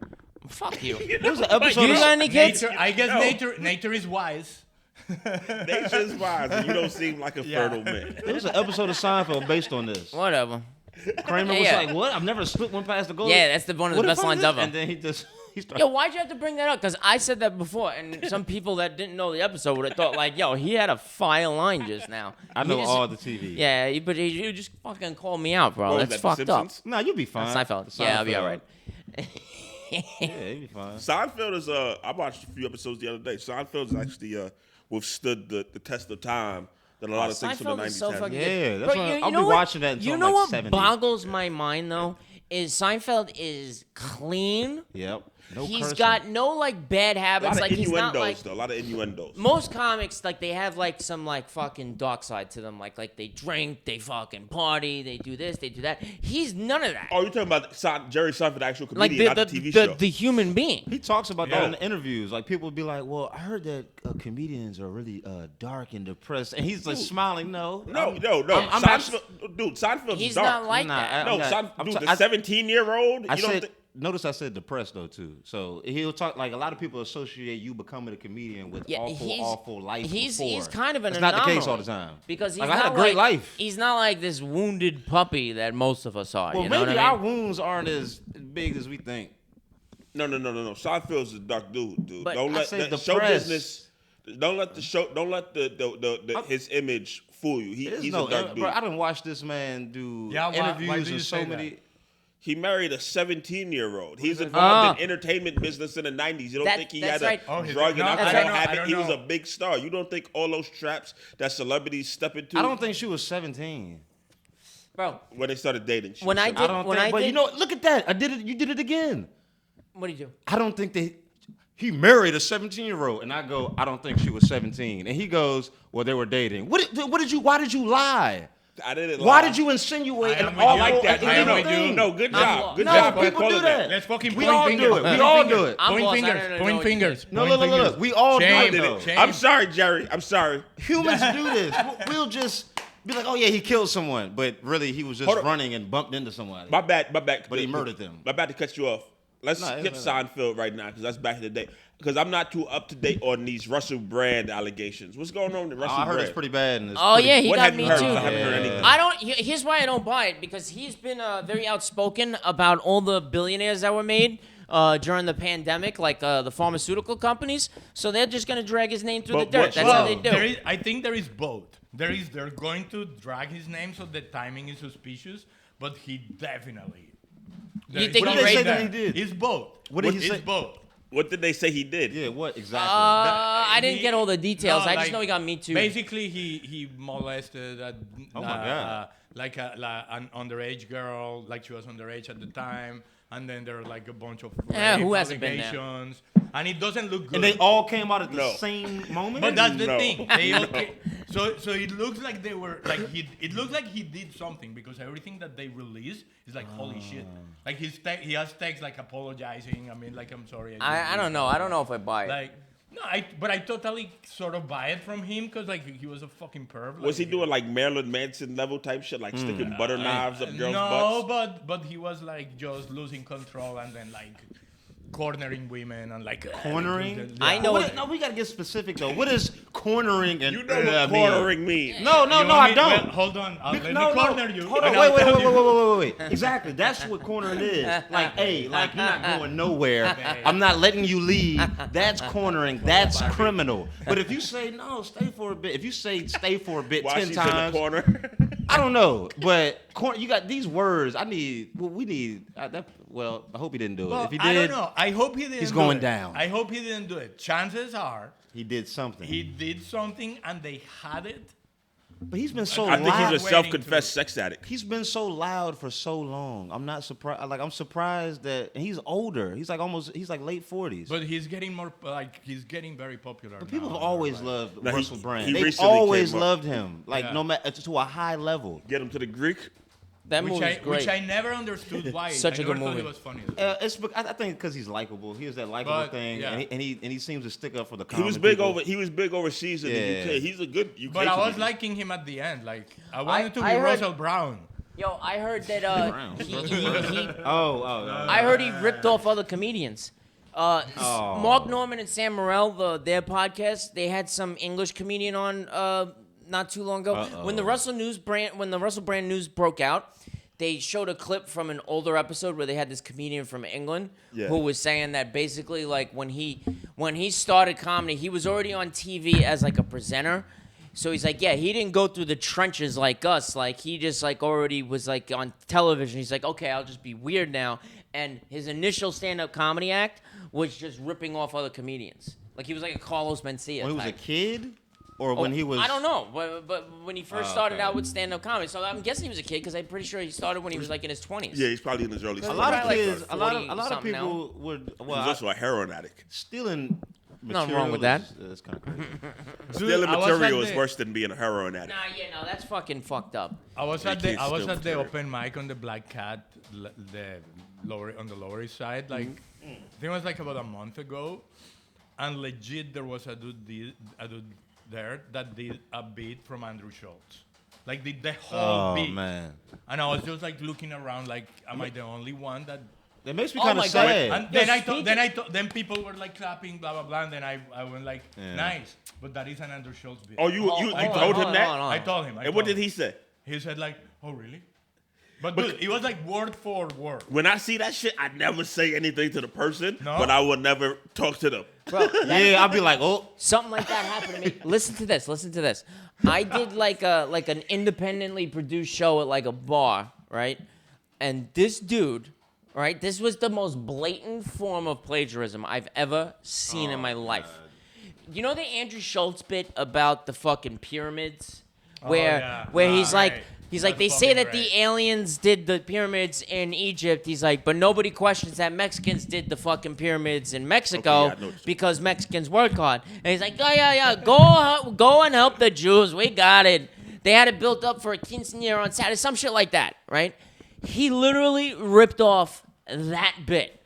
Fuck you. There was an episode You of- got any kids? Nature, I guess No. nature is wise. Nature's wise, and you don't seem like a fertile man. There was an episode of Seinfeld based on this. Whatever. Kramer was Yeah. like, "What? I've never split one past the goal." Yeah, that's one of the best lines ever. And then he started. Yo, why'd you have to bring that up? Because I said that before, and some people that didn't know the episode would have thought, like, yo, he had a fire line just now. I He know just- all the TV. Yeah, but you just fucking called me out, bro. What was That's that, The fucked up. Simpsons? Nah, you'll be fine. Seinfeld. Yeah, I'll be all right. Yeah, you'll be fine. Seinfeld is I watched a few episodes the other day. Seinfeld is actually withstood the test of time that a lot of things from the Seinfeld 90s is so had. fucking Yeah, good. that's Bro, why you I'll know be what- watching that until You I'm know like what 70. boggles my mind, though, is Seinfeld is clean. Yep. No He's cursing. got no, like, bad A habits. lot of Like, he's not, innuendos, like... though. A lot of innuendos. Most comics, like, they have, like, some, like, fucking dark side to them. Like they drink, they fucking party, they do this, they do that. He's none of that. Oh, you're talking about Jerry Seinfeld, the actual Like, comedian, not the TV show. the human being. He talks about that Yeah. in the interviews. Like people would be like, "Well, I heard that comedians are really dark and depressed," and he's like smiling. No. No. I'm Seinfeld, dude, Seinfeld's He's dark. not like Nah, that. No, I'm dude, t- the I- 17-year-old. I You don't said. think? Notice I said depressed though too. So he'll talk like a lot of people associate you becoming a comedian with Yeah, awful life. he's before. kind of an It's not the case all anomaly. the time. Because he's like, not I had a great like, life. He's not like this wounded puppy that most of us are. Well, you know maybe what I our mean? wounds aren't as big as we think. No. Seinfeld's a dark dude. But Don't I let said the show depressed. business. Don't let the show. Don't let the his image fool you. There's He's no, a dark dude. bro, I didn't watch this man do Yeah, why interviews do you and so say many. that? He married a 17-year-old. He's involved in Ah. entertainment business in the 90s. You don't That- think he that's had right. a Oh, he's drug and no, alcohol that's right. habit? I don't He was know. a big star. You don't think all those traps that celebrities step into I don't think she was 17. Bro, when they started dating? when I I did, don't when think. I But did, you know, look at that. I did it. You did it again. what do you do? I don't think that he married a 17-year-old, and I go, I don't think she was 17, and he goes, well, they were dating. What did you? Why did you lie? I didn't Why lie. did you insinuate I an am with awful you. like that? I am with thing? you. No, good job. Good No, job. for people do calling that. Let's fucking We point all fingers. do it. We Point all fingers. do it. I'm Point lost. I fingers. don't know Point what you fingers. No, point look. fingers. We all do Shame. it, though. Shame. I'm sorry, Jerry. I'm sorry. Humans do this. We'll just be like, oh yeah, he killed someone, but really he was just Hold on. running and bumped into somebody. My bad. But he murdered them. My bad to cut you off. Let's No, skip it's Seinfeld right now because that's back in the day. Because I'm not too up to date on these Russell Brand allegations. What's going on with Oh, Russell I heard Brand? it's pretty bad. And it's Oh pretty- yeah, he What got have me you heard? too. I haven't heard anything. I don't. Here's why I don't buy it because he's been very outspoken about all the billionaires that were made during the pandemic, like the pharmaceutical companies. So they're just gonna drag his name through But the dirt. what- That's well, how they do. I think there is both. They're going to drag his name, so the timing is suspicious. But he definitely. You think What he did they say raped that her? he did? It's both. What did he It's say? both. What did they say he did? Yeah, what exactly? I didn't get all the details. No, I just like, know he got me too. Basically, he molested Oh my God. like an underage girl, like she was underage at the time, and then there are like a bunch of Yeah, rape who hasn't been there? allegations, and it doesn't look good. And they all came out at the No. same moment. But that's the No. thing. They all so it looks like they were like it looks like he did something because everything that they release is like holy shit. Like he has texts like apologizing. I mean, like I'm sorry. did I this. don't know. I don't know if I buy it. Like no, but I totally sort of buy it from him because like he was a fucking perv. Was he like, doing like Marilyn Manson level type shit, like sticking butter knives up girls' no, butts? but he was like just losing control and then like cornering women and like Cornering? I know What it- is- no, we gotta get specific though. What is cornering and You know what mean? cornering means. No, You want I me- don't. well, hold on, let me No, corner you. Hold and on, I'll tell you. wait. Exactly. That's what cornering is. Like, hey, like you're not going nowhere. I'm not letting you leave. That's cornering. That's criminal. But if you say no, stay for a bit. If you say stay for a bit While 10 she's in the times, corner. I don't know. But you got these words. We need. Well, I hope he didn't do it. Well, If he I did, don't know. I hope he didn't. he's do going it. down. I hope he didn't do it. Chances are he did something. he did something and they had it. But he's been so I think loud. he's a self-confessed sex addict. He's been so loud for so long. I'm not surprised. Like I'm surprised that and he's older. He's like late 40s. But he's getting more like he's getting very popular. But people now. have always Like, loved No, he- Russell Brand. he They've recently always came up. loved him. Like Yeah. no matter to a high level. Get him to the Greek. that movie's great. which I never understood why. Such I a good never thought movie. It was funny. I think because he's likable. He has that likable But, thing, yeah. and he seems to stick up for the He common was big people. He was big overseas in the Yeah. UK. He's a good UK But I was comedian. liking him at the end. Like I wanted to be I heard- Russell Brown. Yo, I heard that around. he Oh. I heard he ripped off other comedians. Mark Norman and Sam Morril, their podcast, they had some English comedian on not too long ago. When the Russell Brand news broke out, they showed a clip from an older episode where they had this comedian from England who was saying that basically like when he started comedy, he was already on TV as like a presenter. So he's like, yeah, he didn't go through the trenches like us. Like he just like already was like on television. He's like, okay, I'll just be weird now. And his initial stand-up comedy act was just ripping off other comedians. Like he was like a Carlos Mencia. When he was a kid? Or when he was... I don't know, but when he first started out with stand-up comedy. So I'm guessing he was a kid because I'm pretty sure he started when he was like in his 20s. Yeah, he's probably in his early 20s. A lot of kids, a lot of something people would... He was also a heroin addict. Stealing material Nothing wrong with that. Is kind of crazy. Stealing material is worse than being a heroin addict. No, that's fucking fucked up. I was They at can't the steal material. open mic on the Black Cat, on the Lower East Side. Like, I think it was like about a month ago, and legit there was a dude there that did a beat from Andrew Schultz. Like did the whole beat. Oh man. And I was just like looking around, like, am I the only one that? That makes me Oh kind my of God. sad. And then people were like clapping, blah blah blah. And then I went like, nice, but that is an Andrew Schultz beat. Oh, you told him that? hold on. I told him. And what did he say? He said like, oh really? But dude, it was like word for word. When I see that shit, I never say anything to the person, No? but I will never talk to them. Bro, Yeah, I'll be like, oh. something like that happened to me. Listen to this. I did like an independently produced show at like a bar, right? And this dude, right? This was the most blatant form of plagiarism I've ever seen in my life. You know the Andrew Schultz bit about the fucking pyramids, where he's like. Right. He's like, they That's say fucking that great. the aliens did the pyramids in Egypt. He's like, but nobody questions that Mexicans did the fucking pyramids in Mexico Okay, yeah, I know. because Mexicans work hard. And he's like, yeah, go and help the Jews. We got it. They had it built up for a quinceañera on Saturday, some shit like that, right? He literally ripped off that bit.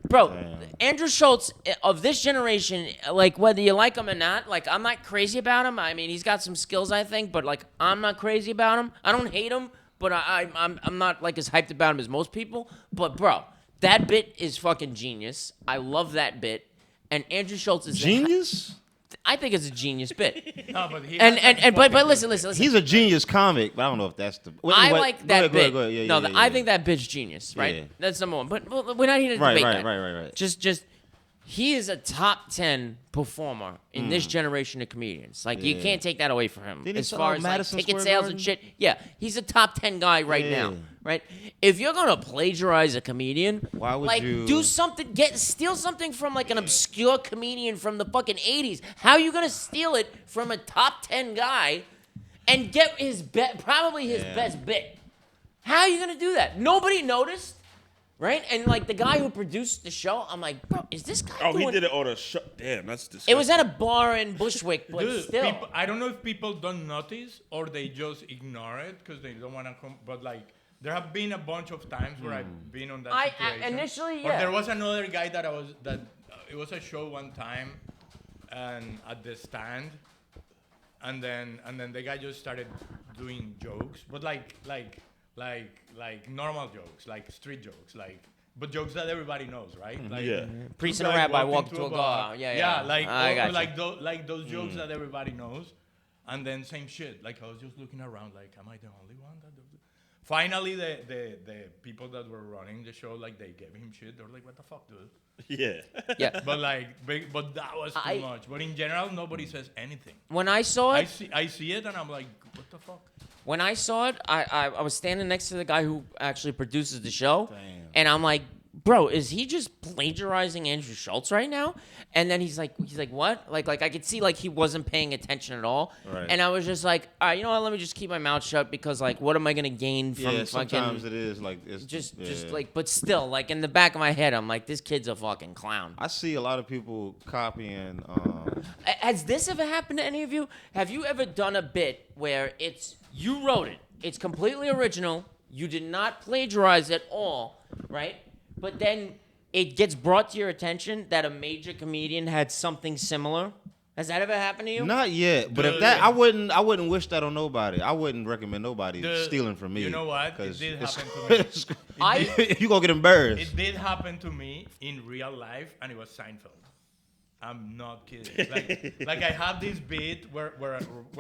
Bro, Andrew Schultz of this generation, like whether you like him or not, like I'm not crazy about him. I mean, he's got some skills, I think, but like I'm not crazy about him. I don't hate him, but I'm not like as hyped about him as most people. But bro, that bit is fucking genius. I love that bit, and Andrew Schultz is Genius? I think it's a genius bit. No, but he But listen. He's a genius comic, but I don't know if that's the... Well, I anyway, like that bit. Go ahead. Yeah, no, yeah, I yeah. think that bit's genius, right? Yeah. That's number one. But we're not here to Right, debate that. right. Just he is a top 10 performer in this generation of comedians. Like you Yeah. can't take that away from him. Didn't he As sell far out as Madison like ticket Square sales Garden? and shit. Yeah, he's a top 10 guy right now, Yeah. right? If you're gonna plagiarize a comedian, Why would like you- do something, steal something from like an obscure comedian from the fucking 80s. How are you gonna steal it from a top 10 guy and get probably his best bit? How are you gonna do that? Nobody noticed. Right? And like the guy who produced the show, I'm like, bro, is this guy Oh, doing... he did it on a show. Damn, that's disgusting. It was at a bar in Bushwick, but Dude, still. I don't know if people don't notice or they just ignore it because they don't want to come. But like, there have been a bunch of times where I've been on that situation. Initially, Or yeah. there was another guy it was a show one time, and at the stand, and then the guy just started doing jokes, but like normal jokes, like street jokes, but jokes that everybody knows, right? Like, Yeah. Priest two and a guys rabbi walk walk into to a bar. bar. Yeah. I got you. like those jokes that everybody knows, and then same shit. Like I was just looking around, like, am I the only one that does it? Finally, the people that were running the show, like, they gave him shit. They were like, what the fuck, dude? Yeah. Yeah. But that was too much. But in general, nobody says anything. When I saw it, I see it, and I'm like, what the fuck? when I saw it, I was standing next to the guy who actually produces the show, Damn. and I'm like, bro, is he just plagiarizing Andrew Schultz right now? And then he's like, what? Like I could see like he wasn't paying attention at all. Right. And I was just like, all right, you know what? Let me just keep my mouth shut because like, what am I gonna gain from Yeah, fucking? sometimes it is like... It's Just yeah. like, but still, like in the back of my head, I'm like, this kid's a fucking clown. I see a lot of people copying... Has this ever happened to any of you? Have you ever done a bit where you wrote it, it's completely original, you did not plagiarize at all, right? But then it gets brought to your attention that a major comedian had something similar, Has that ever happened to you? Not yet, but if that, I wouldn't wish that on nobody. I wouldn't recommend nobody stealing from me. You know what? It 'cause did it's- happen to me. you gonna get embarrassed. It did happen to me in real life, and it was Seinfeld. I'm not kidding. Like I have this bit where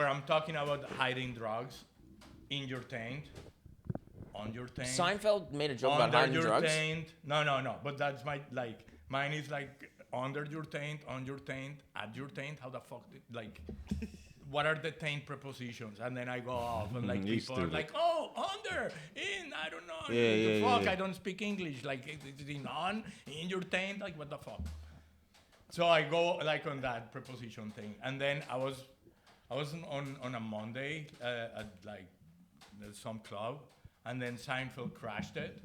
I'm talking about hiding drugs in your taint, on your taint. Seinfeld made a joke about under hiding your drugs. taint. No. But that's mine is like under your taint, on your taint, at your taint. How the fuck? What are the taint prepositions? And then I go off and like You people are stupid. like, oh, under, in, I don't know. Yeah, the fuck, yeah. I don't speak English. Like it's in on, in your taint. Like what the fuck? So I go like on that preposition thing, and then I was on a Monday at like some club, and then Seinfeld crashed it.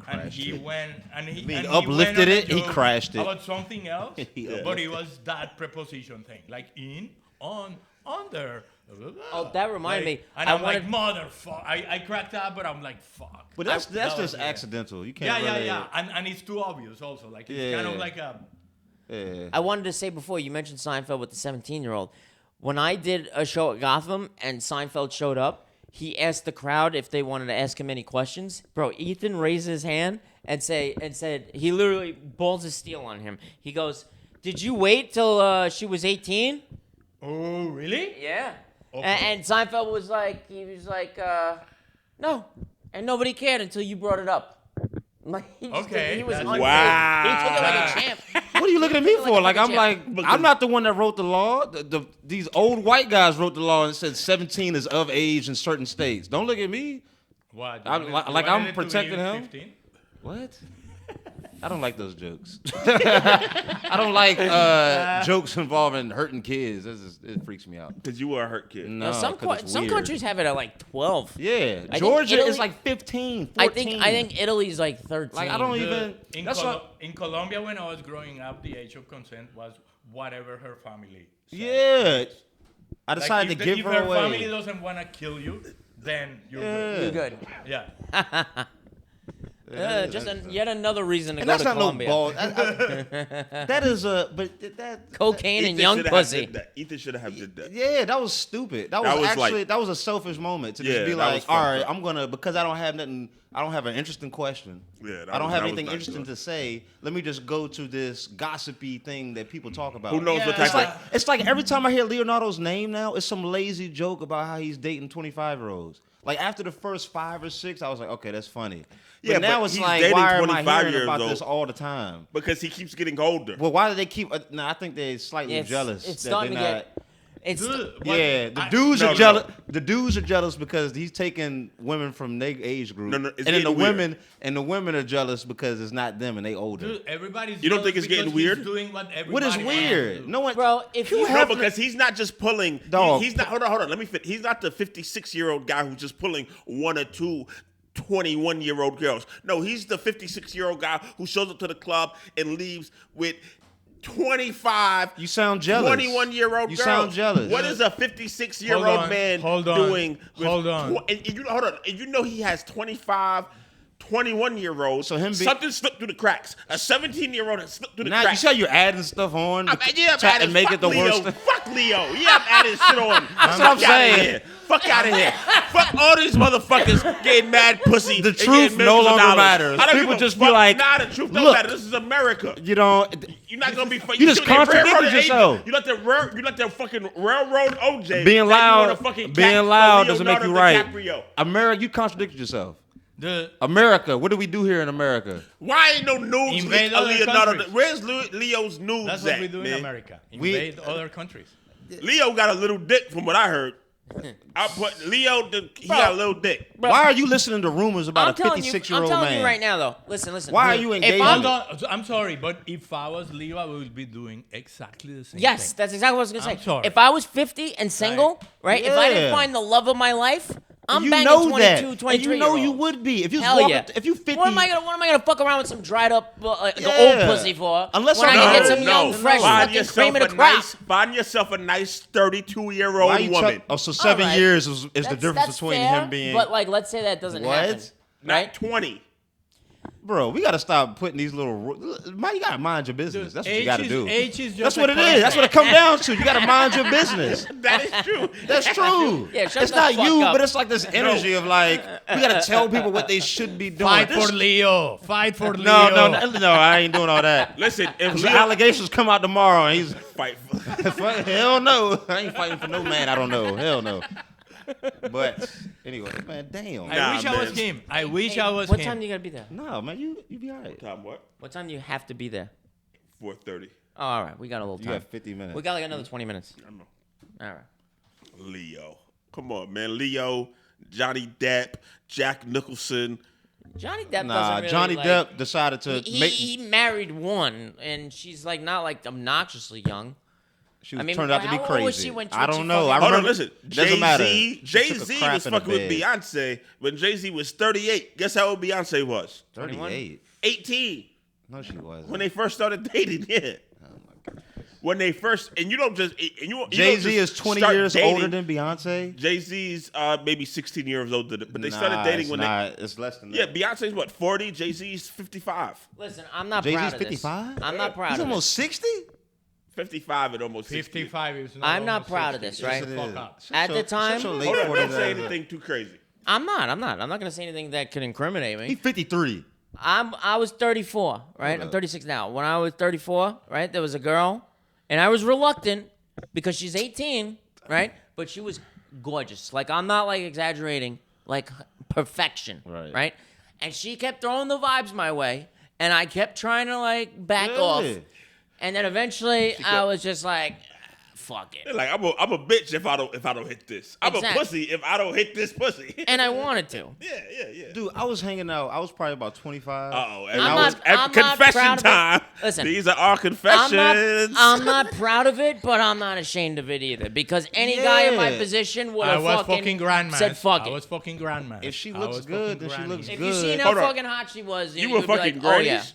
And he went and he mean and uplifted he went on a it? He joke crashed it. about something else, Yeah. but it was that preposition thing, like in, on, under. Oh, that reminded me. And I I'm like, wanted- motherfucker. I cracked up, but I'm like, fuck. But that's That was- just yeah. accidental. You can't really. Yeah. And it's too obvious also. Like it's kind of Yeah. like a. Yeah. I wanted to say before, you mentioned Seinfeld with the 17-year-old. When I did a show at Gotham and Seinfeld showed up, he asked the crowd if they wanted to ask him any questions. Bro, Ethan raised his hand and said he literally balls of steel on him. He goes, "Did you wait till she was 18?" Oh, really? Yeah. Okay. And Seinfeld was like, no. And nobody cared until you brought it up. Like, he just Okay, he was that's- unfazed. Wow. He took it like a champ. What are you looking at me for? Like I'm like Because- I'm not the one that wrote the law. These old white guys wrote the law and said 17 is of age in certain states. Don't look at me. What? I'm You like- wanted- like you I'm wanted it to be protecting him? 15? What? I don't like those jokes. I don't like jokes involving hurting kids. It freaks me out. Because you were a hurt kid. No, Some 'cause it's some weird. countries have it at like 12. Yeah, I think Georgia Italy- is like 15, 14. I think Italy's like 13. Like I don't even. In, That's Colo- what. in Colombia, when I was growing up, the age of consent was whatever her family said. Yeah, I Like, decided if to the- give if her her family away. doesn't want to kill you, then you're You're good. good. Yeah. Yet another reason to And go that's to not Colombia. no ball. That is a. But that. Cocaine and Ethan young shoulda have pussy. did that. Ethan should have did that. Yeah, that was stupid. That That was was like- actually that was a selfish moment to Yeah, just be that like, was all fucked right, up. I'm gonna because I don't have nothing. I don't have an interesting question. Yeah, that I don't was- have that was anything not interesting good. to say. Let me just go to this gossipy thing that people talk about. Who knows Yeah. what type It's of... like it's like every time I hear Leonardo's name now, it's some lazy joke about how he's dating 25-year-olds. Like after the first 5 or 6, I was like, okay, that's funny. Yeah, but now but it's he's like, dating why am I 25 hearing years about old. this all the time? Because he keeps getting older. Well, why do they keep? No, I think they're slightly It's- jealous. it's that starting they're to not, get. It's Dude, what- Yeah, the I- dudes No, are no, jealous. no. The dudes are jealous because he's taking women from their age group. No, it's and then the getting weird. women are jealous because it's not them and they older. Dude, everybody's You don't jealous think it's getting because he's weird? doing what What is everybody weird? wants to do. No one, Bro, if you No, have because he's not just pulling. Dog. He's not. Hold on. Let me fit. He's not the 56-year-old guy who's just pulling 1 or 2 21-year-old girls. No, he's the 56-year-old guy who shows up to the club and leaves with 25. you sound jealous. 21-year-old You girls. sound jealous. What is a Hold 56-year-old on, man hold on, doing? hold on. And you hold on. And you know he has 25. 21-year-olds. So him be- something slipped through the cracks. A 17-year-old has slipped through the Now you cracks. see how you're adding stuff on Yeah, I'm adding, make fuck it the Leo. worst. Fuck Leo. Yeah, I'm adding shit on. That's what I'm Fuck outta saying. here. Fuck out of here. Fuck all these motherfuckers getting mad pussy. The and truth getting no millions of longer dollars. matters. I don't People give a just be fuck. like, nah, the truth don't look. matter. This is America. You know, You're not gonna be. You just contradicted yourself. You let the fucking railroad OJ. being say loud, you wanna fucking being cat loud for doesn't make you Leonardo right. DiCaprio. America, you contradicted yourself. The America, what do we do here in America? Why ain't no news Invade of other Leonardo? countries. Where's Leo's news that's at, what we do man? in America. We- Invade other countries. Leo got a little dick from what I heard. I put Leo. He got a little dick. Bro, Why are you listening to rumors about I'm a telling you, 56-year-old I'm man? telling you right now, though. Listen. Why are you If engaging? I'm- Hold on. I'm sorry, but if I was Leo, I would be doing exactly the same Yes, thing. that's exactly what I was gonna I'm say. sorry. If I was 50 and single, right? If I didn't Yeah. find the love of my life, I'm you banging know 22, that. 23 And you know you year-olds. would be if you was Hell walking. yeah. If you 50, What am I gonna fuck around with some dried up the old Yeah. pussy for? Unless when I I'm- can get No, some young, fresh Find fucking yourself cream of the a crop. find yourself a nice why 32-year-old you woman. so 7 All right. years is the That's- difference that's between fair, him being. But like, let's say that doesn't What? happen, Not right? 20. Bro, we gotta stop putting these little. You gotta mind your business. That's what you gotta do. Age is just That's what it is. That's what it comes down to. You gotta mind your business. That is true. That's true. Yeah, shut it's the not fuck you, up. but it's like this energy of like we gotta tell people what they should be doing. Fight This- for Leo. Fight for Leo. No, I ain't doing all that. Listen, if The Leo allegations come out tomorrow, and he's fight for, hell no. I ain't fighting for no man. I don't know. Hell no. But anyway, man, damn. I wish I man. was him. I wish I was What him. time do you gotta be there? No, man, you be all right. time what? What time do you have to be there? 4:30. Oh, all right, we got a little You time. have 50 minutes. We got like another 20 minutes. I know. All right. Leo, come on, man. Leo, Johnny Depp, Jack Nicholson. Johnny Depp Nah, doesn't really, Johnny like, Depp decided to make. He married one, and she's like not like obnoxiously young. She I mean, turned out to be how old was crazy. she when I she don't know. fucking- I Hold remember. on, listen. Doesn't matter. Jay-Z, She took a Jay-Z crap was in a fucking with bed. Beyonce when Jay-Z was 38. Guess how old Beyonce was? 38. 18. No, she wasn't. When they first started dating, yeah. Oh my God. When they first, and you don't just, and you Jay-Z is 20 years dating. older than Beyonce. Jay-Z's maybe 16 years older, but they started Nah, dating it's when not. It's less than they. Yeah, that. Beyonce's what 40, Jay-Z's 55. Listen, I'm not Jay-Z's proud of 55? this. I'm not proud He's of almost this. 60. 55 and almost 60. 55 is not I'm not almost proud of 60. this, right? Shut the fuck up. At the time- Shut your late Hold on, 40s don't say ass up. anything too crazy. I'm not gonna say anything that could incriminate me. He's 53. I was 34, right? Hold I'm up. 36 now. When I was 34, right, there was a girl, and I was reluctant because she's 18, right? But she was gorgeous. Like, I'm not like exaggerating, like perfection, Right. right? And she kept throwing the vibes my way, and I kept trying to like back Yeah. off. And then eventually I was just like, fuck it. They're like I'm a bitch if I don't hit this. I'm Exactly. a pussy if I don't hit this pussy. And I wanted to. yeah. Dude, I was hanging out. I was probably about 25. Uh-oh, I'm I not- was I'm at not confession proud of it. time. Listen, These are our confessions. I'm not proud of it, but I'm not ashamed of it either. Because any guy in my Yeah. position would I have was fucking grandman. said fuck I it. was fucking grandman. If she I looks was good, fucking then she granny. looks If good. you seen how Hold on. fucking hot she was, You you were would be like, fucking oh yeah. Grady's?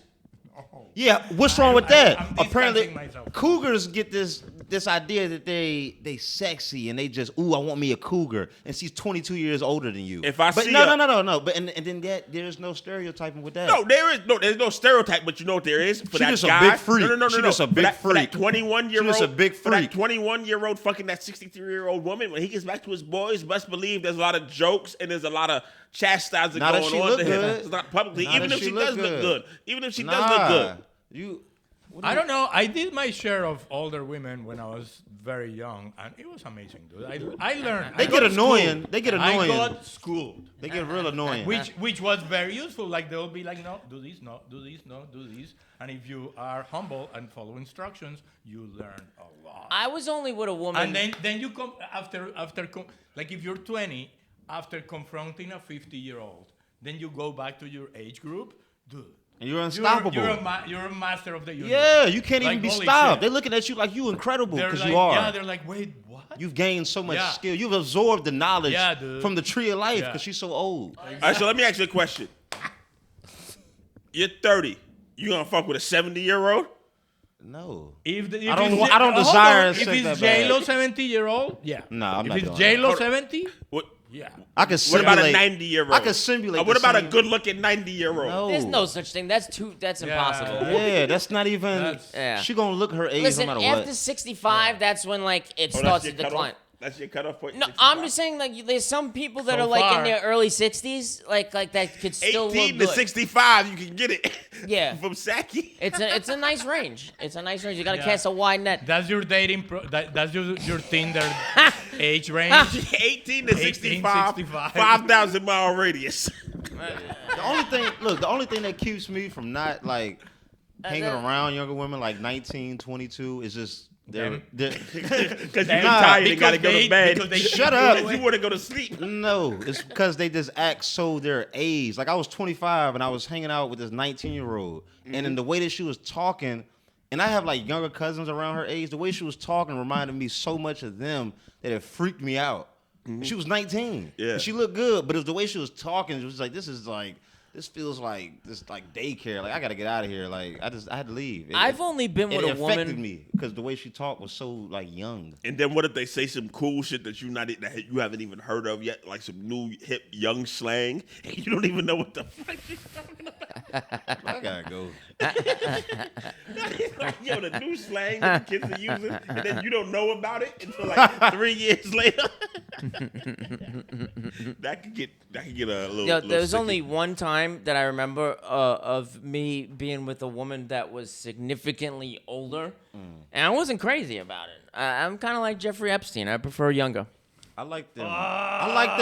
Yeah, what's wrong with that? I'm Apparently, distancing myself. cougars get this idea that they sexy and they just I want me a cougar, and she's 22 years older than you. If I but see no, a- no, but and then there's no stereotyping with that. No, there's no stereotype, but you know what there is for She that just a guy. big freak. No. She just a For big that- For that freak. 21-year-old. She just a big For that freak. 21-year-old fucking that 63-year-old woman. When he gets back to his boys, best believe there's a lot of jokes and there's a lot of chastising Not if going she on look to him. good. It's not publicly, Not even if if she she look does look good. good. Even if she Nah, does look good. I don't know. I did my share of older women when I was very young, and it was amazing, dude. I learned. They I get got annoying. schooled. They get annoying. I got schooled, They get real annoying. which was very useful. Like they'll be like, no, do this, no, do this, no, do this. And if you are humble and follow instructions, you learn a lot. I was only with a woman. And then you come like if you're 20, after confronting a 50-year-old, then you go back to your age group, dude. And you're unstoppable. You're a master of the universe. Yeah, you can't Like, even be holy stopped. shit. They're looking at you like you incredible They're because like, you are. Yeah, they're like, wait, what? You've gained so much Yeah. skill. You've absorbed the knowledge Yeah, dude. from the tree of life Yeah. because she's so old. All right, so let me ask you a question. You're 30. You gonna fuck with a 70-year-old? No. If I don't desire If sex it's that bad. J-Lo 70-year-old, yeah. No, I'm not If doing it's J-Lo that. 70, What? yeah. I can What simulate. about a 90-year-old? I can simulate. What the about a same- good-looking 90-year-old? No. There's no such thing. That's impossible. Yeah, that's not even. That's- Yeah. She gonna look her age Listen, no matter after what. 65, that's when like it Oh, starts that's to your decline. cutoff? That's your cutoff point? No, 65? I'm just saying like there's some people that So are like in far. their early 60s, like that could still 18 look to good. 65, you can get it. Yeah. From Saki. It's a nice range. It's a nice range. You got to Yeah. cast a wide net. That's your dating, that's your Tinder age range. 18 to 65, 65. 5,000-mile radius. The only thing that keeps me from not like hanging that- around younger women like 19, 22 is just they're Because you're Nah, tired and got to because go to bed. because they Shut up. You want to go to sleep. no, it's because they just act so their age. Like I was 25 and I was hanging out with this 19-year-old, and in the way that she was talking, and I have like younger cousins around her age. The way she was talking reminded me so much of them that it freaked me out. She was 19. Yeah. And she looked good, but it was the way she was talking. It was like this feels like daycare. Like I gotta get out of here. Like I had to leave. I've only been with it a affected woman. me because the way she talked was so like young. And then what if they say some cool shit that that you haven't even heard of yet, like some new hip young slang, and you don't even know what the fuck she's talking about? I gotta go. Like, yo, the new slang that the kids are using, and then you don't know about it until like 3 years later. that could get a little. Yo, little there was sticky. only one time that I remember of me being with a woman that was significantly older, and I wasn't crazy about it. I'm kind of like Jeffrey Epstein. I prefer younger. I like them. I like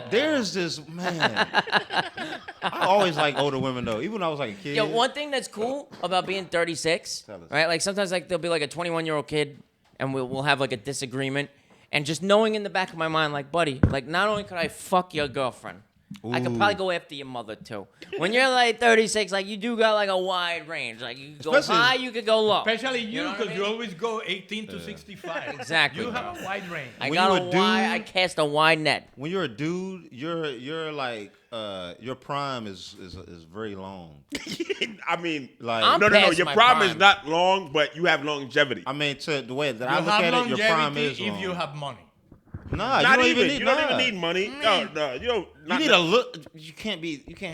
their. There's this man. I always like older women though. Even when I was like a kid. Yo, one thing that's cool about being 36, Tell us. right? Like sometimes like there'll be like a 21-year-old kid, and we'll have like a disagreement, and just knowing in the back of my mind, like, buddy, like not only could I fuck your girlfriend, I could probably go after your mother too. When you're like 36, like you do got like a wide range. Like you could go Especially- high, you could go low. Especially you, know what I because mean? you always go 18 to 65. Exactly. You have a wide range. I When got you a a wide. dude- I cast a wide net. When you're a dude, you're like your prime is very long. I mean, Like I'm no. past Your my prime is prime. not long, but you have longevity. I mean, to the way that You I look have at it, your prime longevity is long. if you have money. Nah, Not you don't even. even need. You don't even nah. need money. No, you don't. You need a look. You can't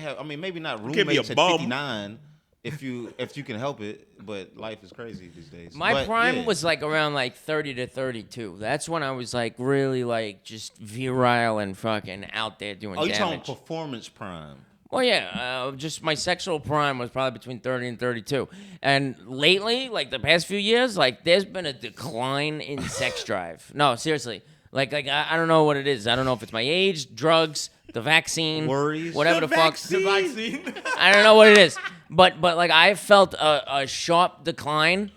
have. I mean, maybe not can't be a roommates at bum. 59 if you can help it. But life is crazy these days. My But, prime yeah. was like around like 30 to 32. That's when I was like really like just virile and fucking out there doing Oh, you talking damage. performance prime? Well, yeah, just my sexual prime was probably between 30 and 32. And lately, like the past few years, like there's been a decline in sex drive. No, seriously. Like I don't know what it is. I don't know if it's my age, drugs, the vaccine, Worries. whatever the fuck. The vaccine. I don't know what it is. But like I felt a sharp decline.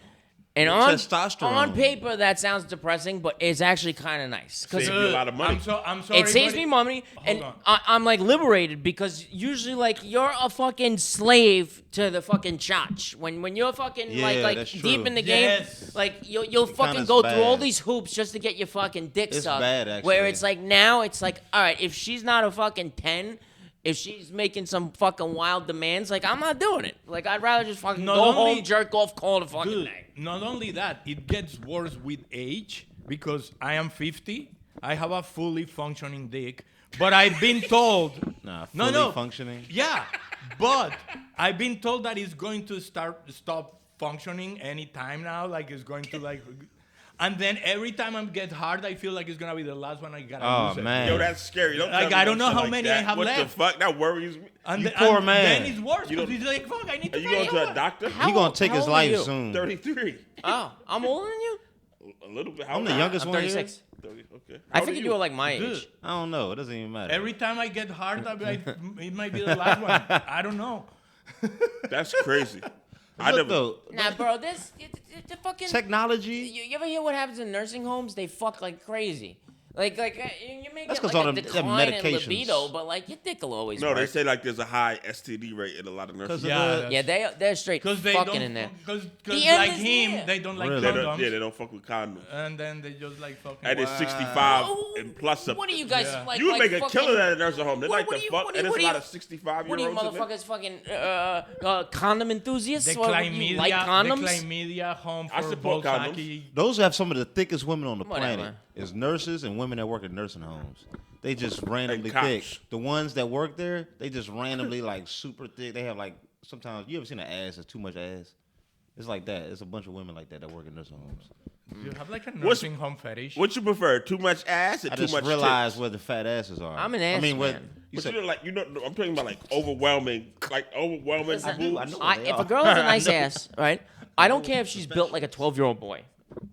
And Testosterone. on paper, that sounds depressing, but it's actually kind of nice. 'Cause Save you a lot of money. I'm sorry. it saves buddy. me money, and on. I'm like liberated because usually like you're a fucking slave to the fucking chotch. When you're fucking Yeah, like that's deep true. in the Yes. game, like you'll fucking kinda's go through all bad. these hoops just to get your fucking dick It's sucked. bad, actually. Where it's like now it's like, all right, if she's not a fucking 10. If she's making some fucking wild demands, like I'm not doing it. Like I'd rather just fucking Not go only- home, jerk off, call it a fucking Dude, day. not only that, it gets worse with age because I am 50. I have a fully functioning dick, but I've been told. Nah, No, fully no. functioning. Yeah, but I've been told that it's going to stop functioning anytime now. Like it's going to like, and then every time I get hard, I feel like it's gonna be the last one I gotta Oh, lose it. man. Yo, that's scary. Don't Like, tell me I don't no know shit how like many that. I have what left. the fuck? That worries me. And You the- poor and man. Then it's worse You because don't- he's like, fuck, I need to Are you pay going to a what? doctor? How He gonna old- take how his old are life you? soon. 33. Oh, I'm older than you. A little bit. I'm the youngest I'm one here. 36. 30, okay. I How old figured are you were like my Dude. age. I don't know. It doesn't even matter. Every time I get hard, it might be the last one. I don't know. That's crazy. I Look, never. though, Nah, bro, this the fucking technology. You ever hear what happens in nursing homes? They fuck like crazy. Like you may That's get 'cause like all a them decline in medications. libido, but like your dick will always No, work. they say like there's a high STD rate in a lot of nursing. 'Cause of Yeah, the- Yeah, they're straight Because they fucking don't, in there. because The end like is him, near. they don't like Really? They condoms, don't, yeah, they don't fuck with condoms. and then they just like fucking. And it's Wow. 65 Oh, and plus up. What are you guys Yeah. like? You would like make a fucking, killer at a nursing home. They What- like what to do you- fuck, what do and you- there's a lot what of do you- 65-year-olds What are you in there. motherfuckers fucking condom enthusiasts? The What, chlamydia, you like condoms? the chlamydia home I for support condoms. Bolsaki. Those have some of the thickest women on the Whatever. planet. Is nurses and women that work at nursing homes. They just randomly cops. thick. The ones that work there, they just randomly like super thick. They have like sometimes you ever seen an ass that's too much ass? It's like that. It's a bunch of women like that work in nursing homes. You have like a What's- nursing home fetish. What you prefer? Too much ass or I too just much realized tits? where the fat asses are. I'm an ass I mean, what man. you But said? you know, like I'm talking about like overwhelming Listen, boobs. I know. If a girl has a nice ass, right? I don't care if she's built like a 12-year-old boy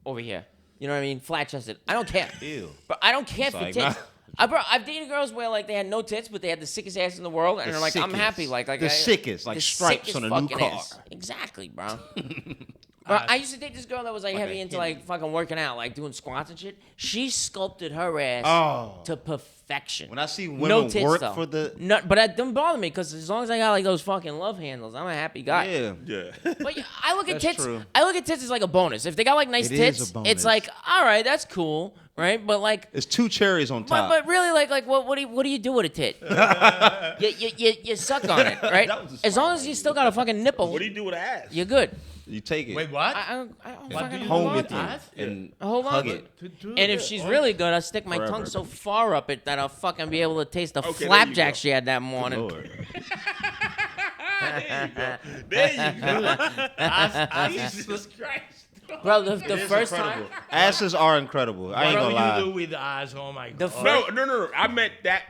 over here. You know what I mean? Flat chested. I don't care. Ew. But I don't care It's for like, tits. nah. Bro, I've dated girls where like they had no tits, but they had the sickest ass in the world, and The they're like, I'm sickest. happy. Like The sickest, like the stripes sickest on a new fucking car. ass. Exactly, bro. Bro, I used to date this girl that was like heavy a into hippie. like fucking working out, like doing squats and shit. She sculpted her ass Oh. to perfection. When I see no women tits, work though. for the No, but that doesn't bother me because as long as I got like those fucking love handles, I'm a happy guy. yeah. Yeah. But yeah, I look at That's tits. true. I look at tits as like a bonus. If they got like nice It is tits, a bonus. it's like all right, that's cool, right? But like, It's two cherries on top. but really, like what do you do with a tit? you suck on it, right? That was a As long as you still got a fucking nipple, What do you do with ass? you're good. You take it. Wait, what? I don't What fucking do you home do with you ass? and Hold on. hug it. And if she's really good, I'll stick my tongue Forever. so far up it that I'll fucking be able to taste the Okay, there you flapjack go. she had that morning. Lord. There you go. Jesus Christ. Bro, the first Incredible. time. Asses are incredible. I ain't What gonna do lie. you do with ass? Oh my The god. No. I meant that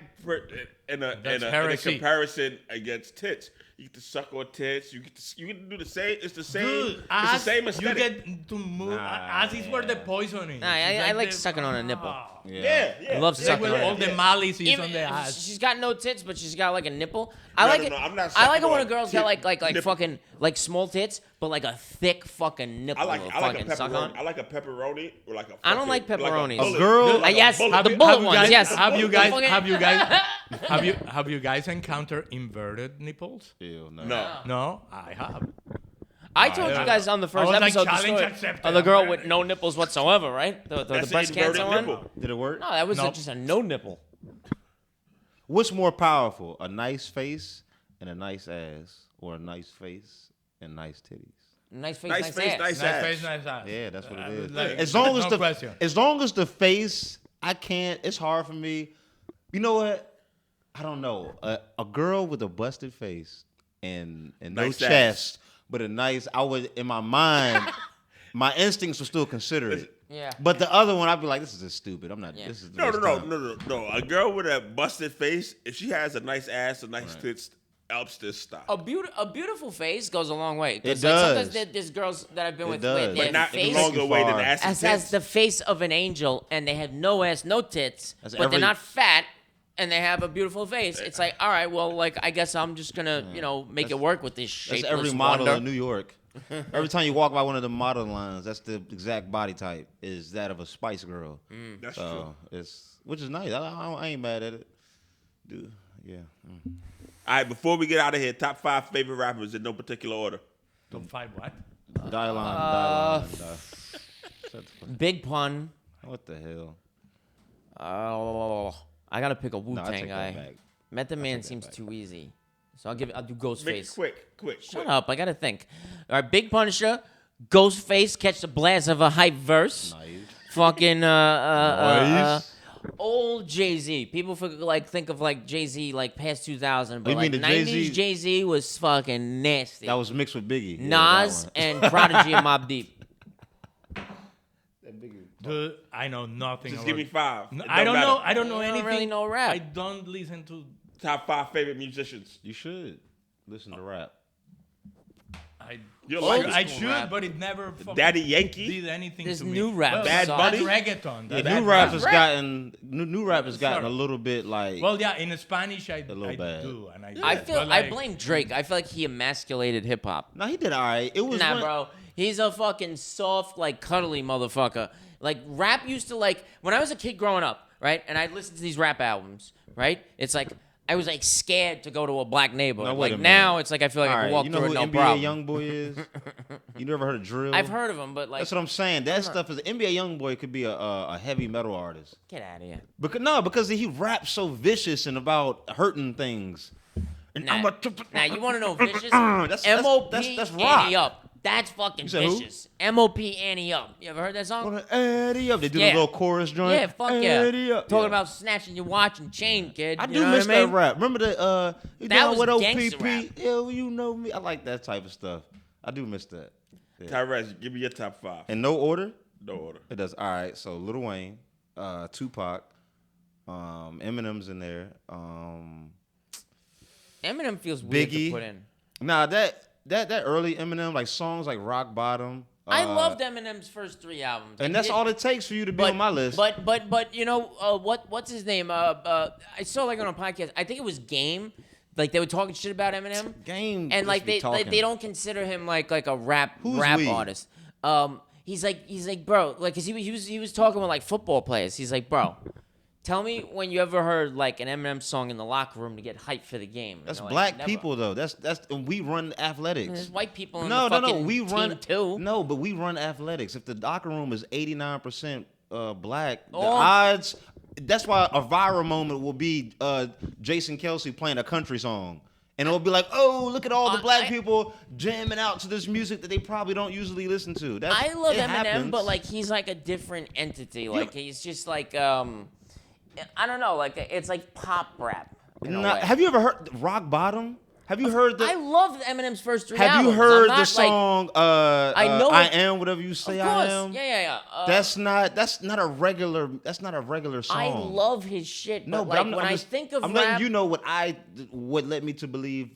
in a heresy. comparison against tits. You get to suck on tits. You get to do the same. It's the same. Dude, It's ass, the same you aesthetic. get to move. Ass is where the poison is. Nah, I like sucking on a nipple. Yeah. I love It's sucking where on all it. the malice is Even on the if ass. she's got no tits, but she's got like a nipple. I No, like no, it. no, I'm not I like it sucking when a on girl's got tit like nipple. fucking like small tits, but like a thick fucking nipple I like to a fucking suck on. pepperoni. I like a pepperoni or like a. I don't like fucking- pepperonis. bullet. A girl- Like a yes, bullet. the bullet ones. guys, Yes. Have you guys? Fucking- Have you guys encountered inverted nipples? Ew, no. No. No, I have. I told you guys on the first I was like, episode the challenge story accepted. of the girl with no nipples whatsoever, right? The That's breast an cancer inverted one. nipple. Did it work? No, that was Nope. just a no nipple. What's more powerful, a nice face and a nice ass, or a nice face and nice titties? Nice face, Nice nice face, ass. nice Nice ass. face, nice ass. Yeah, that's what it is. Like, As long as no the question. face, I can't. It's hard for me. You know what? I don't know. A girl with a busted face and no Nice ass. chest, but a nice. I would in my mind, my instincts would still consider it. Yeah. But the other one, I'd be like, this is just stupid. I'm not. Yeah. This is the No. waste of time. No. A girl with a busted face, if she has a nice ass, a nice tits, helps this style. A beautiful face goes a long way. 'Cause, It sometimes does. there's girls that I've been It with does. where But their not in face a longer way than ass and has tits. the face of an angel, and they have no ass, no tits, That's but every- they're not fat, and they have a beautiful face. It's like, all right, well, like I guess I'm just gonna, make it work with this That's shapeless every model wonder. in New York. Every time you walk by one of the model lines, that's the exact body type. Is that of a Spice Girl? That's So true. which is nice. I ain't mad at it. Dude, yeah. All right, before we get out of here, top 5 favorite rappers in no particular order. Top 5 what? Dylan. Big pun. What the hell? Oh, I gotta pick a Wu No, I Tang take guy. that back. Method Man that seems back. too easy, so I'll do Make it Ghostface. quick. Shut up! I gotta think. All right, Big Punisher, Ghostface, catch the blast of a hype verse. Nice. Fucking Nice. old Jay-Z. People think of like Jay-Z like past 2000, but You like mean the 90s Jay-Z? Jay-Z was fucking nasty. That was mixed with Biggie. Yeah, that Nas one. and Prodigy and Mobb Deep. Dude, I know nothing. Just about give me 5. No, It I don't know. matter. I don't know You don't anything. really know rap. I don't listen to. Top 5 favorite musicians. You should listen to rap. You'll like I it. should, rap. but it never fucking Daddy Yankee. did anything There's to me. new rap Well, Bad songs. Bunny? reggaeton. Yeah, Bad new rap Bunny. has gotten new rap has gotten a Sorry. little bit like. Well, yeah, in Spanish I little I bad. do, and I but feel I like- blame Drake. I feel like he emasculated hip hop. no, he did all right. It was Nah, when- bro. He's a fucking soft, like cuddly motherfucker. Like rap used to like when I was a kid growing up, right? And I'd listen to these rap albums, right? It's like I was like scared to go to a black neighborhood. Now, wait Like a now, minute. it's like I feel like All I can right, walk you know through who it no NBA problem. YoungBoy is? You never heard of drill? I've heard of him, but like, That's what I'm saying. That stuff is NBA YoungBoy could be a heavy metal artist. get out of here. Because he raps so vicious and about hurting things. And Nah, now you want to know vicious? That's- M.O.P. that's Annie rock. Up. That's fucking said who? vicious. M.O.P. Annie Up. You ever heard that song? Wanna Eddie up. They do Yeah. the little chorus joint. Yeah, fuck yeah. Eddie up. Talking Yeah. about snatching your watch and chain, kid. I You do know miss what I mean? that rap. Remember the you That down was with gangsta OPP? rap. Yeah, you know me. I like that type of stuff. I do miss that. Tyrese, give me your top 5. In no order? No order. It does. All right. So Lil Wayne, Tupac, Eminem's in there. Eminem feels weird Biggie. to put in. Nah, that early Eminem, like songs like Rock Bottom. I loved Eminem's first 3 albums. And He that's did- all it takes for you to be on my list. But you know what's his name? I saw like on a podcast. I think it was Game. Like they were talking shit about Eminem. Game And like just be talking. they don't consider him like a rap Who's rap we? artist. He's like bro, like 'cause he was talking with like football players. He's like, bro, tell me when you ever heard like an Eminem song in the locker room to get hyped for the game. That's Like, black never. people though. That's and we run athletics. There's white people in No, the no, fucking no. We team run too. No, but we run athletics. If the locker room is 89% black, the Oh. odds. That's why a viral moment will be Jason Kelsey playing a country song And it'll be like, oh, look at all the black I- people jamming out to this music that they probably don't usually listen to. I love it Eminem, happens. but like he's like a different entity. Like he's just like I don't know. Like it's like pop rap. In a way. Have you ever heard Rock Bottom? Have you heard the? I loved Eminem's first 3 Have albums. you heard I'm the not, song? I know I it. am whatever you say Of course. I am. Yeah. That's not a regular. That's not a regular song. I love his shit. No, but but like I'm, when I'm I just, think of I'm rap, letting you know what led me to believe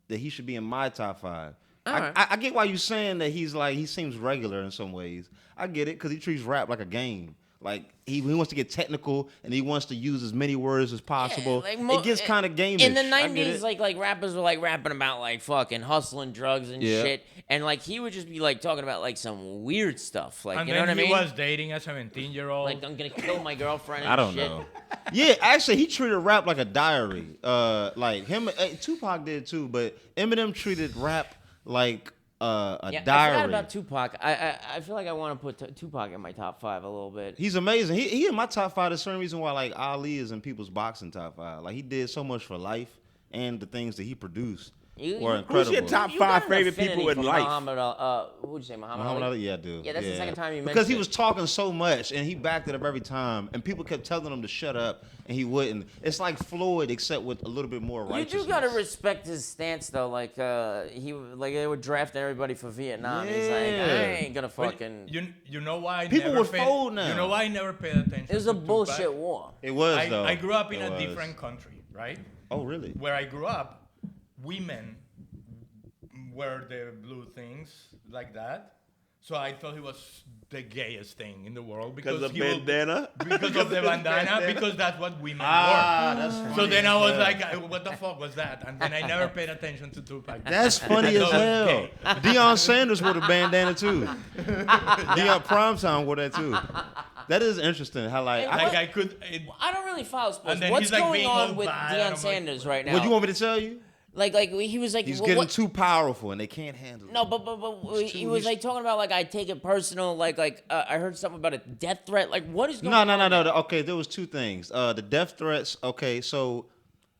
that he should be in my top 5. Alright. I get why you're saying that he seems regular in some ways. I get it because he treats rap like a game. Like he wants to get technical and he wants to use as many words as possible. like, it gets kind of gameish. in the I get '90s, it. like rappers were like rapping about like fucking hustling drugs and Yeah. shit, and like he would just be like talking about like some weird stuff, like And you know then what I mean? he was dating a 17-year-old. Like I'm gonna kill my girlfriend. And I don't shit. know. Yeah, actually, he treated rap like a diary. Like him, Tupac did too, but Eminem treated rap like a Yeah, diary. I forgot about Tupac. I feel like I want to put Tupac in my top 5 a little bit. He's amazing. He in my top 5. The same reason why like Ali is in people's boxing top 5. Like he did so much for life and the things that he produced were incredible. Who's your top You 5 got an favorite affinity people in for life? Who'd you say, Muhammad Muhammad Ali? Ali, yeah, dude. Yeah, that's the second time you mentioned because he it. was talking so much and he backed it up every time, and people kept telling him to shut up, and he wouldn't. It's like Floyd, except with a little bit more You righteousness. do gotta respect his stance though. Like they were drafting everybody for Vietnam. He's like, I Yeah. ain't gonna But fucking. you know why I People never would paid, fold now. You know why I never paid attention. It was a to Tupac? bullshit war. It was though. I grew up in It a was. different country, right? Oh really? Where I grew up, women wear the blue things like that. So I thought he was the gayest thing in the world because Because of he will- bandana? because of the bandana, because that's what women Ah, wore. that's funny. So then I was as like, what the fuck was that? And then I never paid attention to Tupac. That's funny I as thought it hell. was gay. Deion Sanders wore the bandana too. Deion Primetime wore that too. That is interesting. How like, Hey, Like what? I could. I don't really follow sports. And then What's he's, like, going being on all with bad, and Deion I'm like, Sanders right now? what you want me to tell you? Like he was like He's what- getting what- too powerful and they can't handle it. No, but he was like talking about like I take it personal. Like I heard something about a death threat. Like what is going on? No. Okay, there was 2 things. The death threats. Okay, so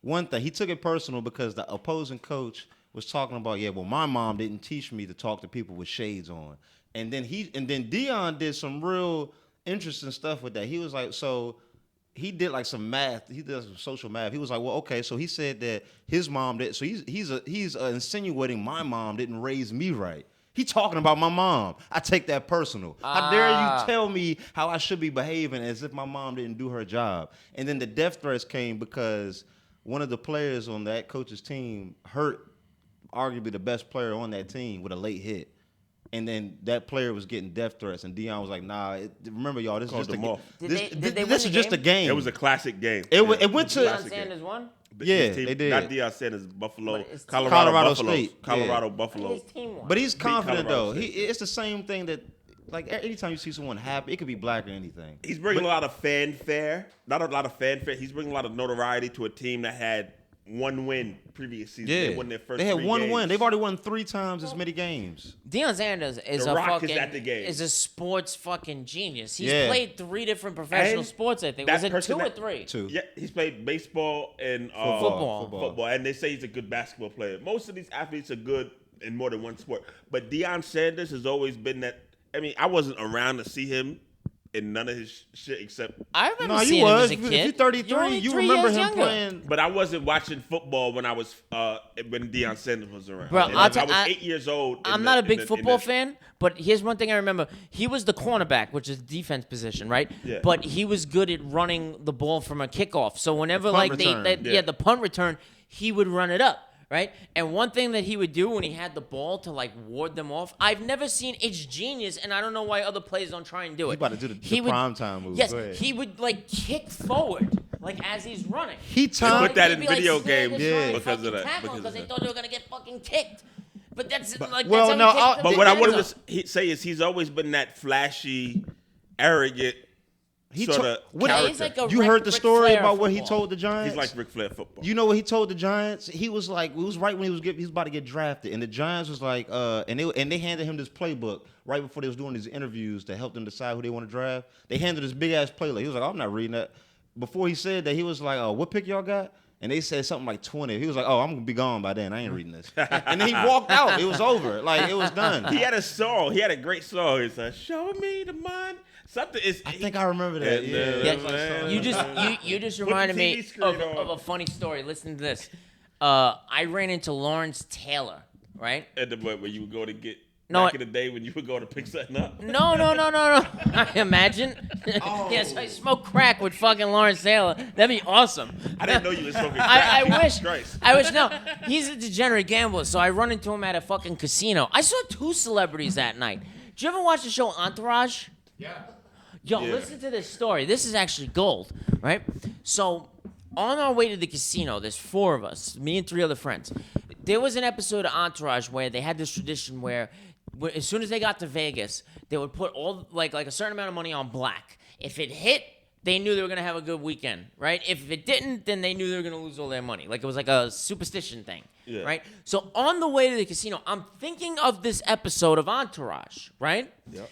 one thing, he took it personal because the opposing coach was talking about, yeah, well, my mom didn't teach me to talk to people with shades on, and then Deion did some real interesting stuff with that. He was like, so he did like some math. He did some social math. He was like, well, okay, so he said that his mom did. So he's insinuating my mom didn't raise me right. He talking about my mom. I take that personal. How dare you tell me how I should be behaving as if my mom didn't do her job? And then the death threats came because one of the players on that coach's team hurt arguably the best player on that team with a late hit. And then that player was getting death threats, and Deion was like, "Nah, remember y'all, this is Called just a them off. Did this, they- did this, they this win is the just a game? game. It was a classic game. It went to- Deion Classic game. Sanders won. Yeah, His team, they did. Not Deion Sanders, Buffalo, But it's Colorado Buffalo, State, Colorado, yeah. Buffalo. His team won. But he's confident Colorado though. State. It's the same thing that, like, anytime you see someone happy, it could be black or anything. He's bringing a lot of fanfare. Not a lot of fanfare. He's bringing a lot of notoriety to a team that had 1 win previous season. Yeah, They won their first they had 3 one games. win. They've already won 3 times as many games. Deion Sanders is The a Rock is fucking at the game. is a sports fucking genius. He's Yeah. played 3 different professional And sports. I think that was it person 2 or that- 3? 2. Yeah, he's played baseball and Football. and they say he's a good basketball player. Most of these athletes are good in more than one sport, but Deion Sanders has always been that. I mean, I wasn't around to see him in none of his shit except. I remember No, you seeing him was. as a If kid. you're 33, only you 3 remember years him younger. playing. But I wasn't watching football when I was when Deion Sanders was around. Bro, And I'll I tell- was I- 8 years old. I'm not a big football fan, but here's one thing I remember. He was the cornerback, which is defense position, right? Yeah. But he was good at running the ball from a kickoff. So whenever punt like return. the punt return, he would run it up, right? And one thing that he would do when he had the ball to like ward them off, I've never seen. It's genius, and I don't know why other players don't try and do it. He's about to do the He would- primetime move. Yes, Go ahead. he would like kick forward, like as he's running. He timed. put that They'd in be, like, video standing games, there trying to because of fucking that, tackle because him of they that. thought they were gonna get fucking kicked. But that's like well, that's no, how he I'll- kicked But the what I defense wanted up. to say is he's always been that flashy, arrogant sort of what- Yeah, character. he's like a You Ric- heard the Ric story Flair about what he football. told the Giants? He's like Ric Flair football. You know what he told the Giants? He was like, it was right when he was about to get drafted, and the Giants was like, and they handed him this playbook right before they was doing these interviews to help them decide who they want to draft. They handed this big ass playbook. He was like, I'm not reading that. Before he said that, he was like, what pick y'all got? and they said something like 20. He was like, "Oh, I'm gonna be gone by then. I ain't reading this." And then he walked out. It was over. Like it was done. He had a song. He had a great song. He said, "Show me the money." Something is. I think I remember that. Yeah. You just reminded me of a funny story. Listen to this. I ran into Lawrence Taylor, right? At the point where you would go to get. No, back in the day when you would go to pick something up. No. I imagine. Yes, I smoke crack with fucking Lawrence Taylor. That'd be awesome. I didn't know you were smoking crack. I wish. Christ. I wish. No, he's a degenerate gambler, so I run into him at a fucking casino. I saw 2 celebrities that night. Did you ever watch the show Entourage? Yeah. Yo, listen to this story. This is actually gold, right? So, on our way to the casino, there's 4 of us, me and 3 other friends. There was an episode of Entourage where they had this tradition where as soon as they got to Vegas, they would put all like a certain amount of money on black. If it hit, they knew they were gonna have a good weekend, right? If it didn't, then they knew they were gonna lose all their money. Like it was like a superstition thing, right? So on the way to the casino, I'm thinking of this episode of Entourage, right? Yep.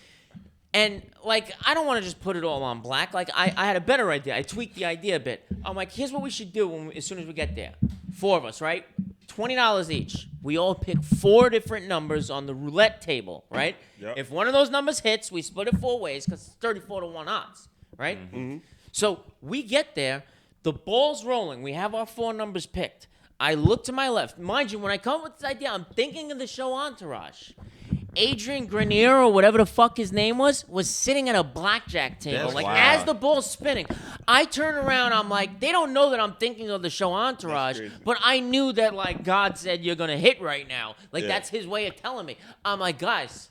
And like I don't want to just put it all on black. Like I had a better idea. I tweaked the idea a bit. I'm like, here's what we should do as soon as we get there. 4 of us, right? $20 each. We all pick 4 different numbers on the roulette table, right? Yep. If one of those numbers hits, we split it 4 ways because it's 34-1 odds, right? Mm-hmm. So we get there, the ball's rolling. We have our 4 numbers picked. I look to my left. Mind you, when I come up with this idea, I'm thinking of the show Entourage. Adrian Grenier or whatever the fuck his name was sitting at a blackjack table. That's like wild. as the ball's spinning, I turn around. I'm like, they don't know that I'm thinking of the show Entourage, but I knew that like God said you're gonna hit right now. Like that's His way of telling me. I'm like, guys,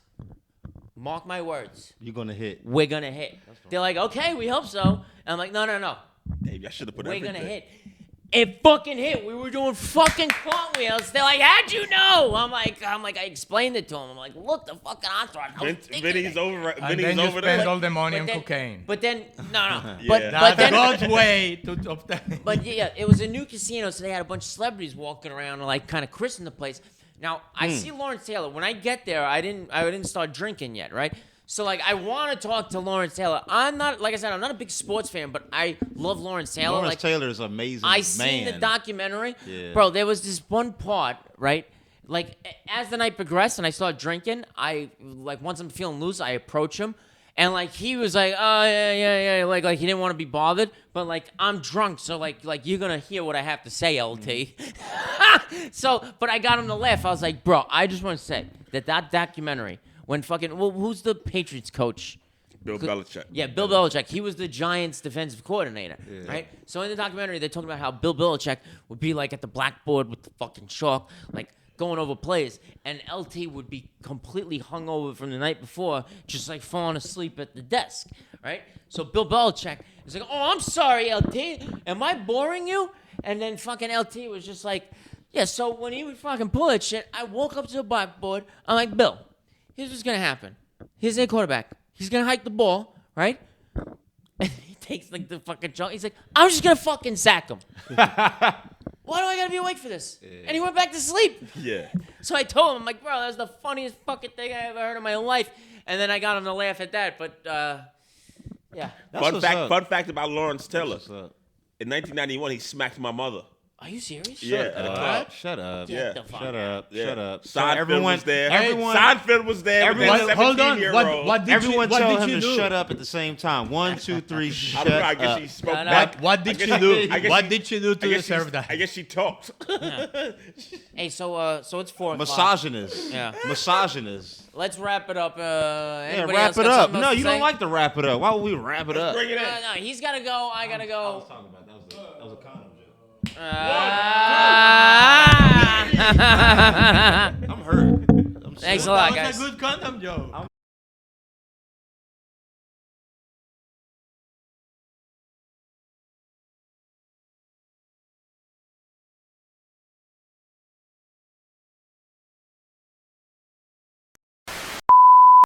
mark my words. You're gonna hit. We're gonna hit. They're like, okay, we hope so. And I'm like, no. Hey, I should have put We're everything. gonna hit. It fucking hit. We were doing fucking cartwheels. They're like, how'd you know? I'm like, I explained it to him. I'm like, look, the fucking Entourage. I was thinking Vinny's of it. over. And Vinny's then you over spend there. all the money But on then- cocaine. But then, no. Yeah. But That's then, God's way to obtain. but yeah, it was a new casino, so they had a bunch of celebrities walking around and like kind of christening the place. Now I see Lawrence Taylor. When I get there, I didn't start drinking yet, right? So like I want to talk to Lawrence Taylor. I'm not, like I said, I'm not a big sports fan, but I love Lawrence Taylor. Lawrence like, Taylor is amazing. I seen the man. documentary. Yeah. Bro, there was this one part, right? Like as the night progressed and I started drinking, I like once I'm feeling loose, I approach him. And like he was like, oh yeah, like he didn't want to be bothered, but like I'm drunk, so like you're gonna hear what I have to say, LT. So, but I got him to laugh. I was like, bro, I just want to say that documentary when fucking who's the Patriots coach? Bill Belichick. Yeah, Bill Belichick. He was the Giants' defensive coordinator, right? So in the documentary, they're talking about how Bill Belichick would be like at the blackboard with the fucking chalk, like going over plays, and LT would be completely hungover from the night before, just like falling asleep at the desk, right? So Bill Belichick is like, "Oh, I'm sorry, LT. Am I boring you?" And then fucking LT was just like, "Yeah." So when he would fucking pull that shit, I woke up to the blackboard. I'm like, "Bill, here's what's gonna happen. Here's the quarterback. He's gonna hike the ball, right?" And he takes like the fucking chalk. He's like, "I'm just gonna fucking sack him." Why do I gotta be awake for this? Yeah. And he went back to sleep. Yeah. So I told him, I'm like, bro, that's the funniest fucking thing I ever heard in my life. And then I got him to laugh at that. But yeah. Fun fact about Lawrence Taylor. What's up? In 1991, he smacked my mother. Are you serious? Yeah, at a club. Shut up. Get the fuck Shut out. up. Yeah. Shut up. Seinfeld was there. Everyone, Seinfeld was there. with that Hold on. 17-year-old. What did everyone she, tell what him did to she do? shut up at the same time. 1, 2, 3. Shut I don't know. I guess up. she spoke Shut back. up. What did I she guess do? I guess What she- did she do to deserve that? I guess she talked. Hey, so it's 4 o'clock. Misogynist. Yeah. Misogynist. Let's wrap it up. Yeah, Anybody wrap else it got up. something No, else to you say? don't like to wrap it up. Why would we wrap it up? Bring it in. No, he's gotta go. I gotta go. talking about that was a condom joke. Ah. I'm hurt. Thanks a lot, That was guys. a good condom joke.